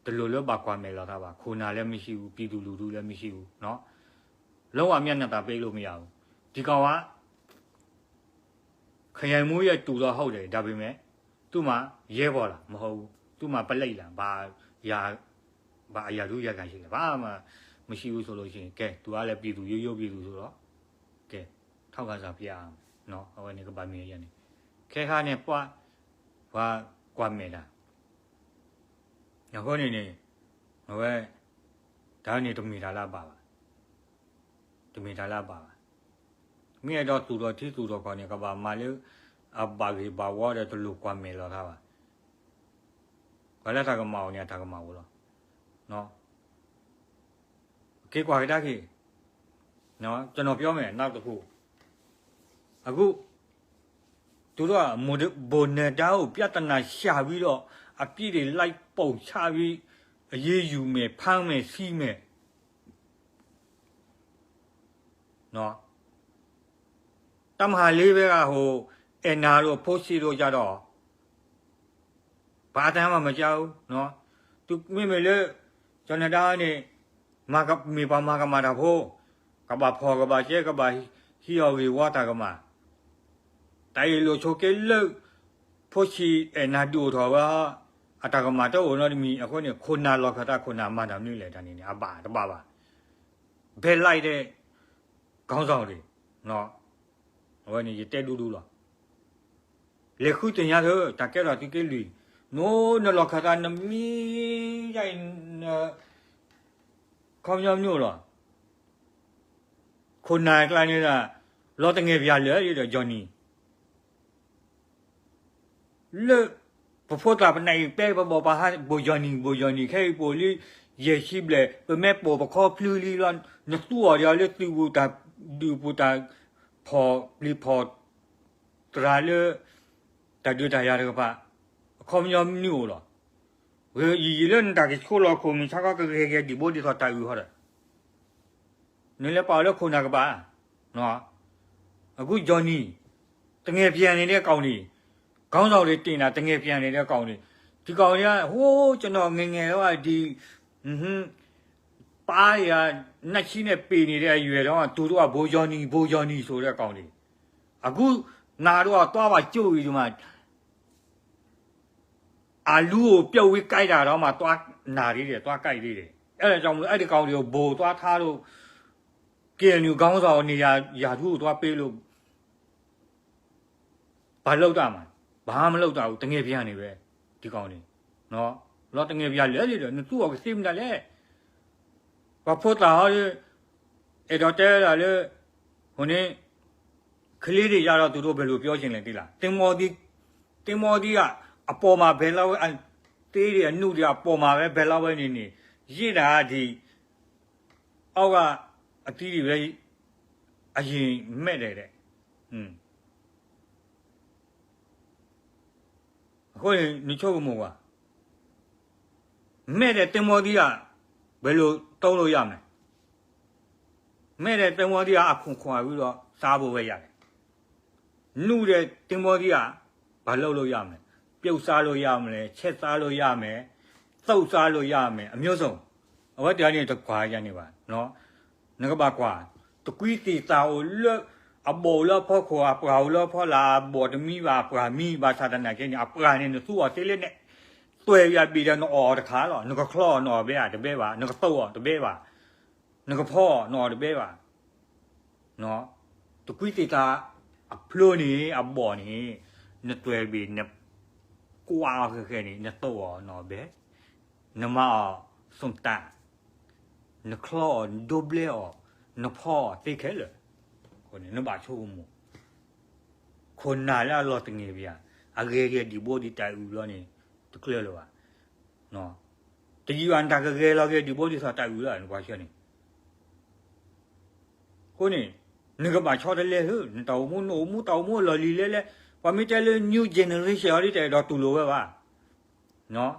တလူလို့ပါကွာမယ်လာတာပါခိုနာလည်းမရှိဘူးပြည်သူလူထုလည်းမရှိဘူးเนาะလုံးဝမျက်နှာตาပေးလို့မရဘူးဒီကောင်ကခရိုင်မိုးရဲ့တူတော်ဟုတ်တယ်ဒါပေမဲ့သူ့မှာရဲပေါ်လားမဟုတ်ဘူးသူ့မှာပလိတ်လားဘာအရာတို့ရက်ကန်ရှိတယ်ဘာမှမရှိဘူးဆိုလို့ရှိရင်ကဲ तू ကလည်းပြည်သူရိုးရိုးပြည်သူဆိုတော့ကဲထောက်ခံစာပြအောင်เนาะဟိုကနေကပါမီရနေခဲခါနဲ့ပွားဘာကွာမယ်လားညခေါနေနေဟိုပဲဒါနေတမီတာလာပါတမီတာလာပါမိရတော့သူတော်တီသူတော်ခေါနေကပါမာလေအဘာကြီးဘာဝရတလူကွာမယ်လားထားပါဘာလဲတာကမောင်ညာတာကမောင်လို့နော်ကေကွာကြတာကြီးနော်ကျွန်တော်ပြောမယ်နောက်တစ်ခုအခုသူတို့ကဘိုနယ်တာကိုပြဿနာရှာပြီးတော့အပြည့်တွေလိုက်ပုံချပြီးအရေးယူမယ်ဖမ်းမယ်စီးမယ်နော်တမဟာလေးပဲကဟိုအန်နာတို့ဖိုးစီတို့ကြတော့ဘာတမ်းမှမကြောက်နော်သူမိလေကျွန်တော်ဒါနဲ့มีปามากมาดาโพกะบะพอกะบะเจกะบะฮิยอวีวาตากะมาไตโลโชเกลโพชีเอนาดูทอว่าอะตากะมาโตโนมีအခုเนี่ยခုနာလောကတာခုနာမန္တမျိုးလေတန်းနေအပါတပါဘယ်လိုက်တဲ့ခေါင်းဆောင်တွေနော်ဟိုနေတဲတူတူလားလေခုတင်ရတော့တကယ်တော့ဒီကလူနိုးနလောကတာနမီရိုင်ခေါင်းကြောင်မျိုးလားခုနာကလည်းနေတာလောတငယ်ပြလေရတော့ဂျွန်နီလေပဖို့တာပနိုင်ပဲဘဘဟာဘိုဂျွန်နီခဲပိုလီယေရှိဘလေပမဲပေါ်ပခေါပလူလီလန်နတူရလေတူဘူတာဖော်လီဖော်တရာလေတဒူတရရကပါခေါင်းကြောင်မျိုးလား왜 이런 다기 콜로 코미 차가 그게 디보디 더 따위 하라 너네 빠려 코나가 봐 너အခုဂျွန်နီတငယ်ပြန်နေတဲ့ကောင်ကြီးခေါင်းဆောင်တွေတင်တာတငယ်ပြန်နေတဲ့ကောင်ကြီးဒီကောင်ကြီးကဟိုးကျွန်တော်ငငယ်တော့ဒီပါရနှက်ချီနဲ့ပေနေတဲ့အရွယ်တော့သူတို့ကဘိုးဂျွန်နီဆိုတဲ့ကောင်ကြီးအခုနာတော့သွားပါကြို့ပြီးဒီမှာအာလူကိုပြုတ်ဝေးကြိုက်တာတော့မှသွားနာလေးတယ်သွားကြိုက်လေးတယ်အဲ့ဒါကြောင့်မလို့အဲ့ဒီကောင်တွေကိုဘိုးသွားထားလို့KNUခေါင်းဆောင်နေရာသူ့ကိုသွားပေးလို့ဘာလောက်တာမှဘာမလောက်တာဘူးတငယ်ပြနေပဲဒီကောင်တွေနော်လောတငယ်ပြလဲလေတော့သူ့ကိုစိမ့်တယ်လေဘာဖို့တာဟဲ့အဲ့တော့တဲလာလေဟိုနေကလေးတွေရတော့သူတို့ဘယ်လိုပြောချင်လဲသိလားတင်မော်ဒီကအပေါ်မှာဘယ်လောက်တေးတွေအနှုတ်တွေအပေါ်မှာပဲဘယ်လောက်ပဲနေရစ်တာဒီအောက်ကအတီးတွေပဲအရင်မဲ့တယ်တဲ့အခုနေချုပ်မို့ကမဲ့တဲ့တင်မော်ဒီကဘယ်လိုတုံးလို့ရမလဲမဲ့တဲ့တင်မော်ဒီကအခွန်ခွာပြီးတော့စားဖို့ပဲရတယ်နှုတ်တဲ့တင်မော်ဒီကဘာလုပ်လို့ရမလဲပြုတ်စားလို့ရမလဲချက်စားလို့ရမယ်သုတ်စားလို့ရမယ်အမျိုးစုံအဝတ်တရားနဲ့တကွာရနေပါနော်ငါကပါကွာ ตะกุยตีตาเลือกอับโบเลือกพ่อขวบเราเลือกพ่อลาบดมีว่าปรามีบาชาตนาเกี่ยอับปราเนี่ยสู้อ่ะเล่นเนี่ยตัวยาบีเดนออตะขาหรอนึกก็คลอนอเบ้อะตะเบ้ว่านึกก็ตัวตะเบ้ว่านึกก็พ่อนอตะเบ้ว่าเนาะตะกุยตีตาอับพลูนี่อับบ่อนี่นึกตัวบีเนี่ยกว่าคือแค่นี้นึกตัวนอเบ้นึกมาส่งตานึกคลอนดับเบิลนึกพ่อตีแค่เลยคนนี้นึกบาชูมูคนน่าแล้วรอตั้งเงี้ยพี่อ่ะอาเกเรดีโบดีใจอุ่นแล้วนี่ตะเคลียร์เลยว่ะเนาะตะกี้วันตะเกเรเราเกดีโบดีสอดใจอุ่นแล้วนี่กว่าเช่นนี้คนนี้นึกบาชอบได้เลยฮึเต่ามูโนมูเต่ามูลอลีเลยว่าไม่ใช่เลย new generation อะไรแต่เราตุโลเว้ยว่ะเนาะ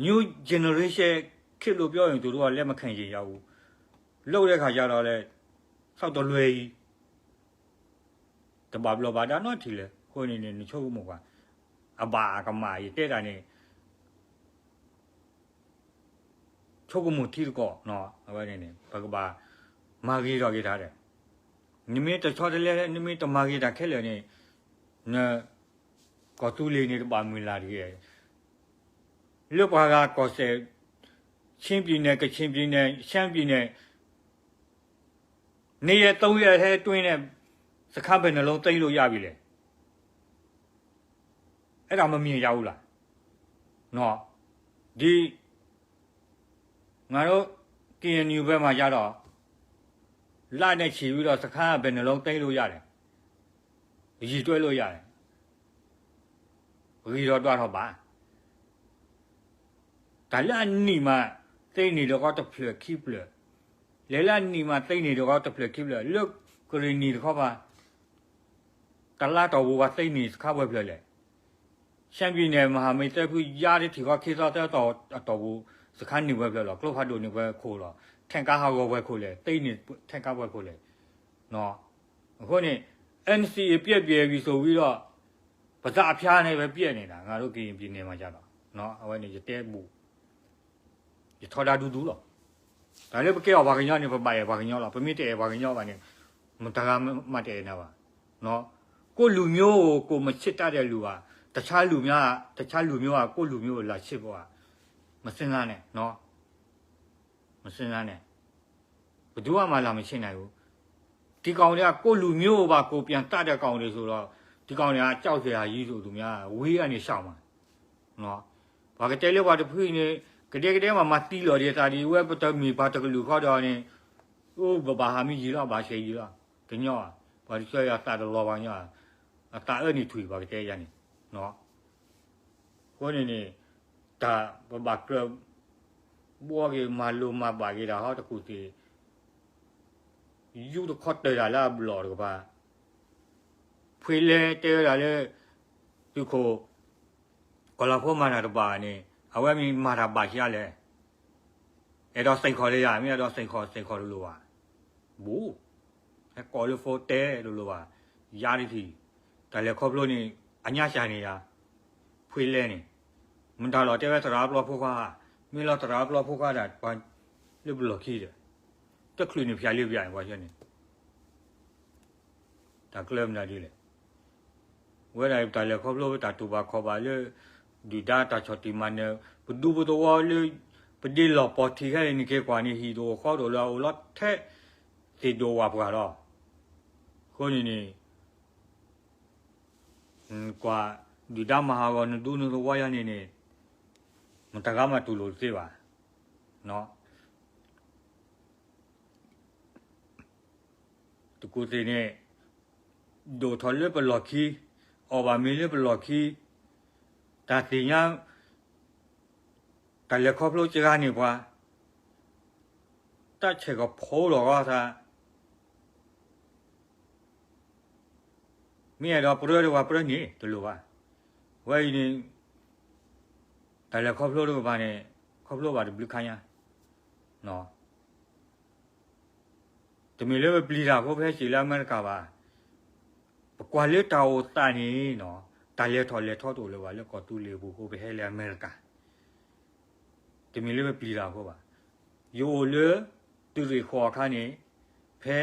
new generation คิดรู้ပြောရင်တို့ကလက်မခံကြရဘူးလောက်တဲ့ခါကျတော့လေဆောက်တော့လွယ်ကြီးတဘာဘလဘာဒါနော်ထီလေခွနေနေချုပ်မှုကအဘာကမာရီတဲ့တာနေချုပ်မှုထီကောနော်အဘနေဘကဘာမာဂီတော့ကြထားတယ်နိမိတချောတယ်လေနိမိတမာဂီတာခဲလေနေကောတူလေးနေပါမွေလာကြီးလွတ်ပါကကောဆယ်ချင်းပြည်နယ်ကချင်းပြည်နယ်ရှမ်းပြည်နယ်နေရ3ရက်ထဲတွင်းနဲ့စခန်းပဲနှလုံးသိမ့်လို့ရပြီလေအဲ့ဒါမမြင်ရဘူးလားနော်ဒီငါတို့ KNU ဘက်မှာရတော့လာနဲ့ချီပြီးတော့စခန်းကပဲနှလုံးသိမ့်လို့ရတယ်ရည်တွဲလို့ရတယ်ရီတော့တော့ပါဒါလည်းနီမသိနေတော့တော့ဖလက်ခိပလလဲလာနီမသိနေတော့တော့ဖလက်ခိပလလုတ်ကရီနီတော့ပါတလာတော့ဘာသိနေစခါဘွယ်ဖလက်လေရှမ်းပြည်နယ်မဟာမိတ်တပ်ဖွဲ့ရတဲ့ထီကခေစောတော့တော့ဘူးစခန်းနေဘွယ်ဖလက်တော့ကလုတ်ဖတ်တို့နေဘွယ်ခိုးတော့ထန်ကားဟာဘွယ်ခိုးလေသိနေထန်ကားဘွယ်ခိုးလေနော်အခုနေ NCA ပြက်ပြဲပြီးဆိုပြီးတော့ပဇာအဖျားနဲ့ပဲပြက်နေတာငါတို့ကရင်ပြည်နယ်မှာကြတော့နော်အဝဲနေတဲဘူးဒီထော်တာဒူဒူတော့ဒါလည်းပကေဘာကညောနေပပါရဘာကညောလားပမိတဲဘာကညောပါနေမတကားမတဲနေပါနော်ကိုလူမျိုးကိုမချစ်တတ်တဲ့လူကတခြားလူမျိုးကကိုလူမျိုးကိုလာချစ်ဖို့ကမစင်စားနဲ့နော်မစင်စားနဲ့ဘယ်သူမှလာမချစ်နိုင်ဘူးဒီကောင်တွေကကိုလူမျိုးပါကိုပြန်တတ်တဲ့ကောင်တွေဆိုတော့ဒီကောင်တွေကကြောက်เสียကြီးဆိုသူများဝေးကနေရှောင်မှာနော်ဘာကတဲလေးဘာတဖွေးနေကတဲ့မှာမတီးလို့ရတာဒီဝက်ပတမီဘာတကလူခေါ်တော့နေဟိုဘာဟာမီကြီးတော့ဘာရှေကြီးတော့ကညောဘာဒီဆွဲရတာတော့လောပါညအတာအဲ့နေထွေဘာကတဲ့ရနေနော်ကိုနေဒါဘာကဘောကေမာလိုမာဘာကေတာဟောတခုတီယူတော့ခတ်တယ်လားဘလော်ကပါဖွေလဲတဲရလေဒီကိုကလာဖို့မာနာတော့ပါနေအဝဲမီမာတာပါရှိရလေအဲ့တော့စိတ်ခေါ်လေးရမြင်တော့စိတ်ခေါ်လို့ပါဘူးအဲ့ကော်လို့ဖို့တဲလို့ပါရရည်ဒါလည်းခေါ်လို့နေအညာရှာနေတာဖွေလဲနေမန်တာတော့တဲသရာဘလော့ဖို့ကမင်းတော့သရာဘလော့ဖို့ကတာဘာလွတ်ဘလော့ခီးတယ်တက်ခလူနေဖျားလေးပြရင်ဘာရှင်းနေဒါကလပ်နာဒီလေဝဲတိုင်းတယ်လည်းခေါ်လို့တာတူပါခေါ်ပါလေဒီဒါတာချော်တီမန်ဘဒူဘတော်ဝါလေပဒီလောပေါ်တီခဲနေကေကွာနေဟီဒိုခေါ်တော့လောလော့ထဲတီဒိုဝါပွားတော့ခေါနေကွာဒီဒါမဟာကောဒူနူဝါရနေမတကားမတူလို့သိပါနော်တကူစီနေဒိုထော်လေဘလော့ခီအော်ဘာမီလေဘလော့ခီဒါတင်ရแต่เลยครอบลูกจะกันนี่กว่าแต่เชก็โผล่หรอกว่าท่ามีอะไรเปลือยว่าเปลือยนี่ตัวรู้ว่าไว้นี่แต่เลยครอบลูกว่าเนี่ยครอบลูกว่าจะบลิขยันเนาะแต่มีเรื่องบลิดาพวกเพชรศิลาเมริกาว่ากว่าเลือดเตาตานี่เนาะแต่เลยทอดตัวเลยว่าเลือดก็ตู้เลยบุกไปให้เรืออเมริกาจะมีเรื่องปลีดาพวกว่าโยเล သူတွေခေါ်ခါနေဖဲ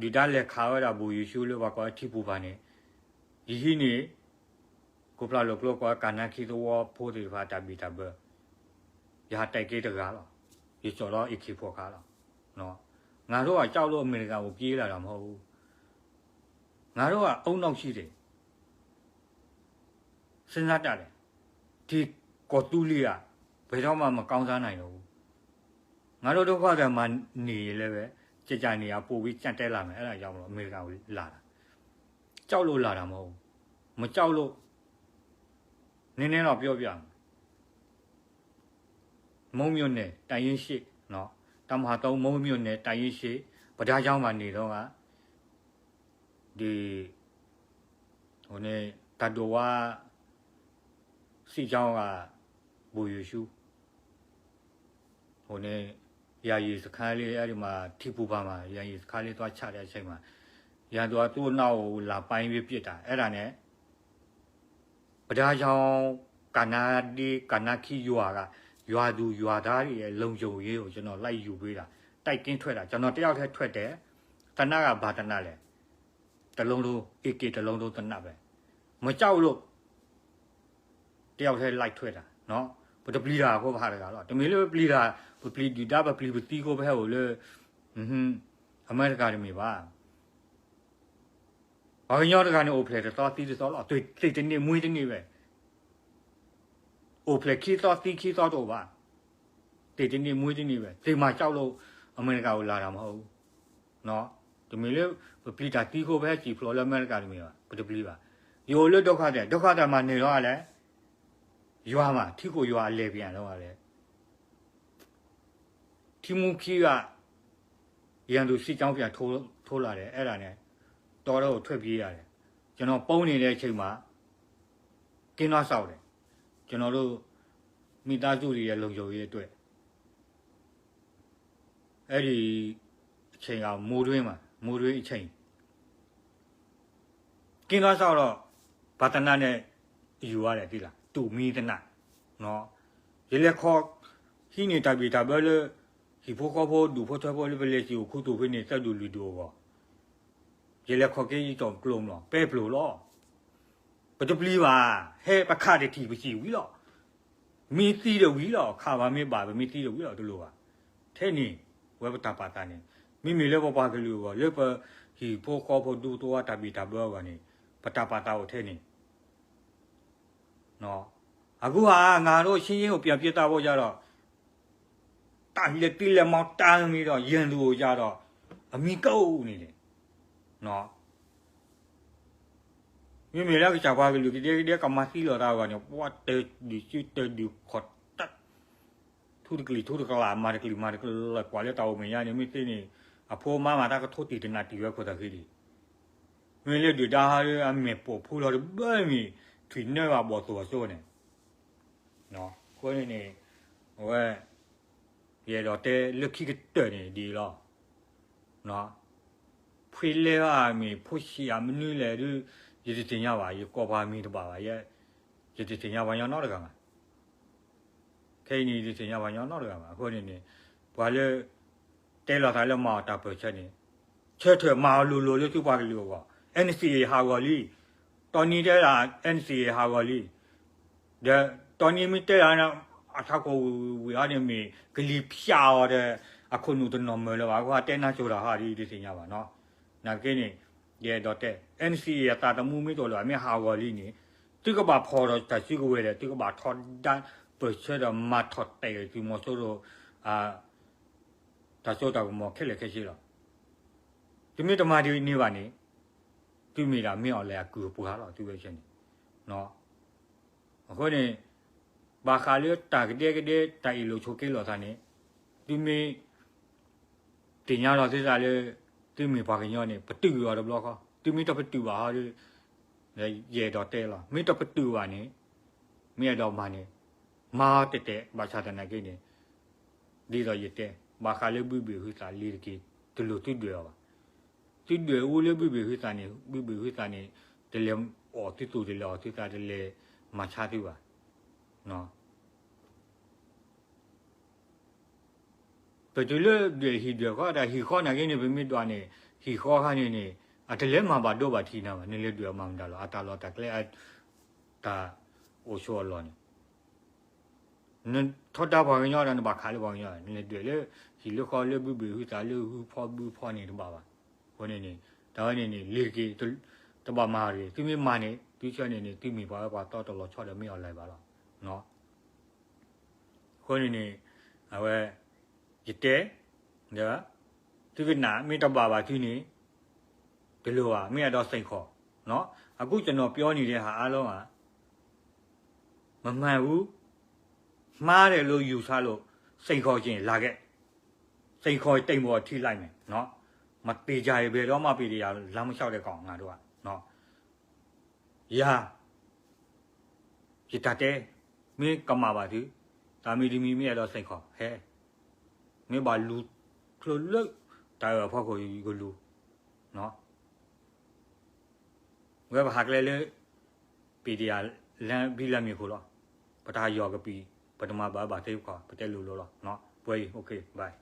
ဒီဒါလက်ခါရတာဘူယူရှုလို့ပါကွာထိပူပါနေဒီနေကိုပလာလောကလောကကာနာခီတော့ဖိုးတွေဖာတဘီတဘရာတိုက်ကေးတကားလားဒီကျော်တော့အခိဖို့ခါလားနော်ငါတို့ကကြောက်လို့အမေရိကန်ကိုပြေးလာတာမဟုတ်ဘူးငါတို့ကအုံနောက်ရှိတယ်စဉ်းစားကြတယ်ဒီကောတူလီကဘယ်တော့မှမကောင်းစားနိုင်တော့ဘူးငါတို့ဒုက္ခတွေမှာနေလည်းပဲကြနေရပို့ပြီးကြက်တဲလာမယ်အဲ့ဒါကြောင့်မလို့အမေရိကန်ကိုလာတာကြောက်လို့လာတာမဟုတ်ဘူးမကြောက်လို့နင်းတော့ပြောပြမုံမြို့နယ်တိုင်ရင်ရှိနော်တမဟာတုံးမုံမြို့နယ်တိုင်ရင်ရှိဗဒါเจ้าမှာနေတော့ကဒီဟိုနေတတ်တော်ဝါစီเจ้าကဘူယူရှုဟိုနေရာရီစခန်းလေးအဲ့ဒီမှာထိပူပါမှာရာရီစခန်းလေးသွားချတဲ့အချိန်မှာရန်သူကသူ့နောက်ကိုလာပိုင်းပြီးပြစ်တာအဲ့ဒါနဲ့ဗဒါเจ้าကနာခီရွာကရွာသူရွာသားတွေရဲ့လုံခြုံရေးကိုကျွန်တော်လိုက်ယူပေးတာတိုက်ကင်းထွက်တာကျွန်တော်တယောက်တည်းထွက်တယ်တနကဘာတနလဲတလုံးလုံး AK တလုံးလုံးတနပဲမကြောက်လို့တယောက်တည်းလိုက်ထွက်တာနော်ဘယ်ပလီတာကိုဘာလဲကတော့တမီးလေးပလီတာပလီဒီတာပလီပတီကိုပဲဟိုလေအမေရိကန်တွေပါဘာညောတကနေအိုဖလက်တော့တီးတော့တော့တွေ့တိတ်တနေ့မွေးတနေ့ပဲအိုဖလက်ခီတော့တီးခီတော့တော့ပါတိတ်တနေ့မွေးတနေ့ပဲဒီမှာကြောက်လို့အမေရိကန်ကိုလာတာမဟုတ်ဘူးနော်တမီးလေးပလီတာတီးကိုပဲကြည်ဖလော်လအမေရိကန်တွေပါဘယ်ပလီပါယိုလို့ဒုက္ခတဲ့မှာနေတော့လည်းရွာမှာထိကိုရွာလဲပြန်တော့လည်းထီမူခီကရန်သူစီချောင်းပြန်ထိုးလာတယ်အဲ့ဒါနဲ့တော်တော့ထွက်ပြေးရတယ်ကျွန်တော်ပုံနေတဲ့အချိန်မှာကင်းသွားဆောက်တယ်ကျွန်တော်တို့မိသားစုတွေရဲ့လုံခြုံရေးအတွက်အဲ့ဒီအချိန်ကမိုးတွင်းအချိန်ကင်းသွားဆောက်တော့ဘာတနာနဲ့ယူရတယ်ဒီလားတူမီတနာနော်ဒီလက်ခေါ်ဟိနေတပီတဘလဟိဖိုခေါ်ဖို့ဒူဖို့ထွက်ဖို့လေလေစီကိုခုတူဖိနေတက်တူလူတူပေါ့ဒီလက်ခေါ်ကေးကြီးတော့ကလုံးတော့ပဲဘလို့လောဘယ်တပလီပါဟဲ့ပခါတတိမရှိဘူးလောမီတီတော့ဝီလောခါပါမေးပါမီတီတော့ဝီလောတို့လိုပါထဲနေဝဲပတာပါတာနေမိမိလည်းပါကလေးပေါ့လေပဟိဖိုခေါ်ဖို့ဒူတော့တပီတဘလောကနေပတာပါတာကိုထဲနေနော်အခုဟာငါတို့ရှင်းကိုပြန်ပြစ်တာဖို့ကြတော့တာလက်တိလက်မောင်းတန်းပြီးတော့ရန်သူကိုကြတော့အမိကုတ်နေတယ်နော်မိမိလည်းကြောက်ပါကလူဒီကမစီလောတာကနေပွားတဲဒီချစ်တဲဒီခေါ်တက်ထူကလီလာမာကလီကွာလေတောင်းမရနေမိသိနေအဖိုးမမတာကထိုးတီတနာတီရွက်ခေါ်တာကြီးမင်းလည်းဒီဒါဟာအမေပို့ဖူလို့ဘယ်မီထွေနေပါဘောတော်ဆိုနေနော်ခွင်းနေဟဲ့ရေတော့တဲလက်ခိကတဲ့နေဒီလောနော်ဖွေလဲအမီဖုရှိအမနူးလေသူရည်တင်ရပါရေကောပါမီတပါပါရဲ့ရည်တင်ရပါရောနောက်တကမှာခိနေရည်တင်ရပါရောနောက်တကမှာခွင်းနေဘာလဲတဲလောထားလို့မတာပချက်နေချက်ထွေမာလူလိုလို့သူပါကလေးပေါ့ NCA ဟာကောလီတော်နေတဲ့လား NCA ဟာကောလီဒါတော်နေမိတဲ့အားအထောက်ကိုဝရနေမိဂလီဖြာတဲ့အခုနုတနော်မလောကွာတဲနာချိုတာဟာဒီတင်ရပါနော်နာကင်းနေရေတော့တဲ့ NCA ရတာတမှုမိတော်လို့အမေဟာကောလီနေသူကပါဖော်တော့တရှိကိုဝဲတယ်သူကပါထော်ဒန်ပချက်တော့မထော်တဲ့ဒီမဆိုတော့ဒါဆိုတော့မခက်လက်ခက်ရှိတော့ဒီမိတမဒီနေပါနေသူမိတာမင်းအောင်လဲကူပူဟာတော့သူပဲချင်းနော်အခုနေဘာခါလေးတာကတဲ့တိုင်လို့ချိုကေလောသားနေသူမိတင်ရတော့စစ်စားလေသူမိဘာကညောနေပတူရတော့ဘလော့ခသူမိတော့ပတူပါဟာလေရေတော့တဲလားမိတော့ပတူပါနေမိရတော့မနေမာတဲ့ဘာချတဲ့နေကိနေဒီတော့ရတဲ့ဘာခါလေးဘူးဘူးဟိစားလီကီတူလို့တူတယ်ပါတူတယ်ဦးလေးဘူးဘူးဟိစားနေဘူးဟိစားနေတယ်လေအော်တူတူတယ်လို့တူတာတယ်လေမချသေးပါနော် ตัวจุลเดือฮีเดือก็แต่ฮีข้อไหนกันเนี่ยเป็นมิตรตัวเนี่ยฮีข้อข้านี่อัตเลมาบาดโดบาทีนะมันนี่เลยเดือมันดาลอัตลอดแต่เลยตาโอชัวร์ลอนนั่นทอดดาวบางอย่างนั่นบาขาเลยบางอย่างนี่เลยเดือเลยฮีลูกเขาเลยบื้อหูตาเลยหูพ่อนี่ตัวบ้าวันนี้แต่วันนี้เลี้ยงตัวบ้ามาเลยที่มีมาเนี่ยที่เชื่อเนี่ยที่มีบ้าต่อตลอดชอบเลยไม่เอาอะไรบ้าหรอกเนาะคนนี้เอาไว้จิตเตะเดี๋ยวที่เป็นหนามีตัวบ้าที่นี่เดี๋ยวว่าไม่เอาดอกใส่คอเนาะอากูจะนอนเปียวนี่เลยหาอะไรอ่ะมันหูมาเลยเราอยู่ซาโลใส่คอจริงลากใส่คอเต็มหัวที่ไรไหมเนาะมาปีใจเบลล์มาปีเดียวเราไม่ชอบได้ก่อนงานด้วยเนาะยาจิตตาเต้มีกำมาบาทีตามีดีมีอะไรใส่คอเฮ้ไม่บาลูคลุเลิกแต่พ่อเขาอยู่ลูเนาะเว็บหักเลยปีเดียวแล้วพี่ละมีคนหรอปะทายอกับปีปฐมาบาเทวก่อนปะเจลูโลเนาะไปโอเคบาย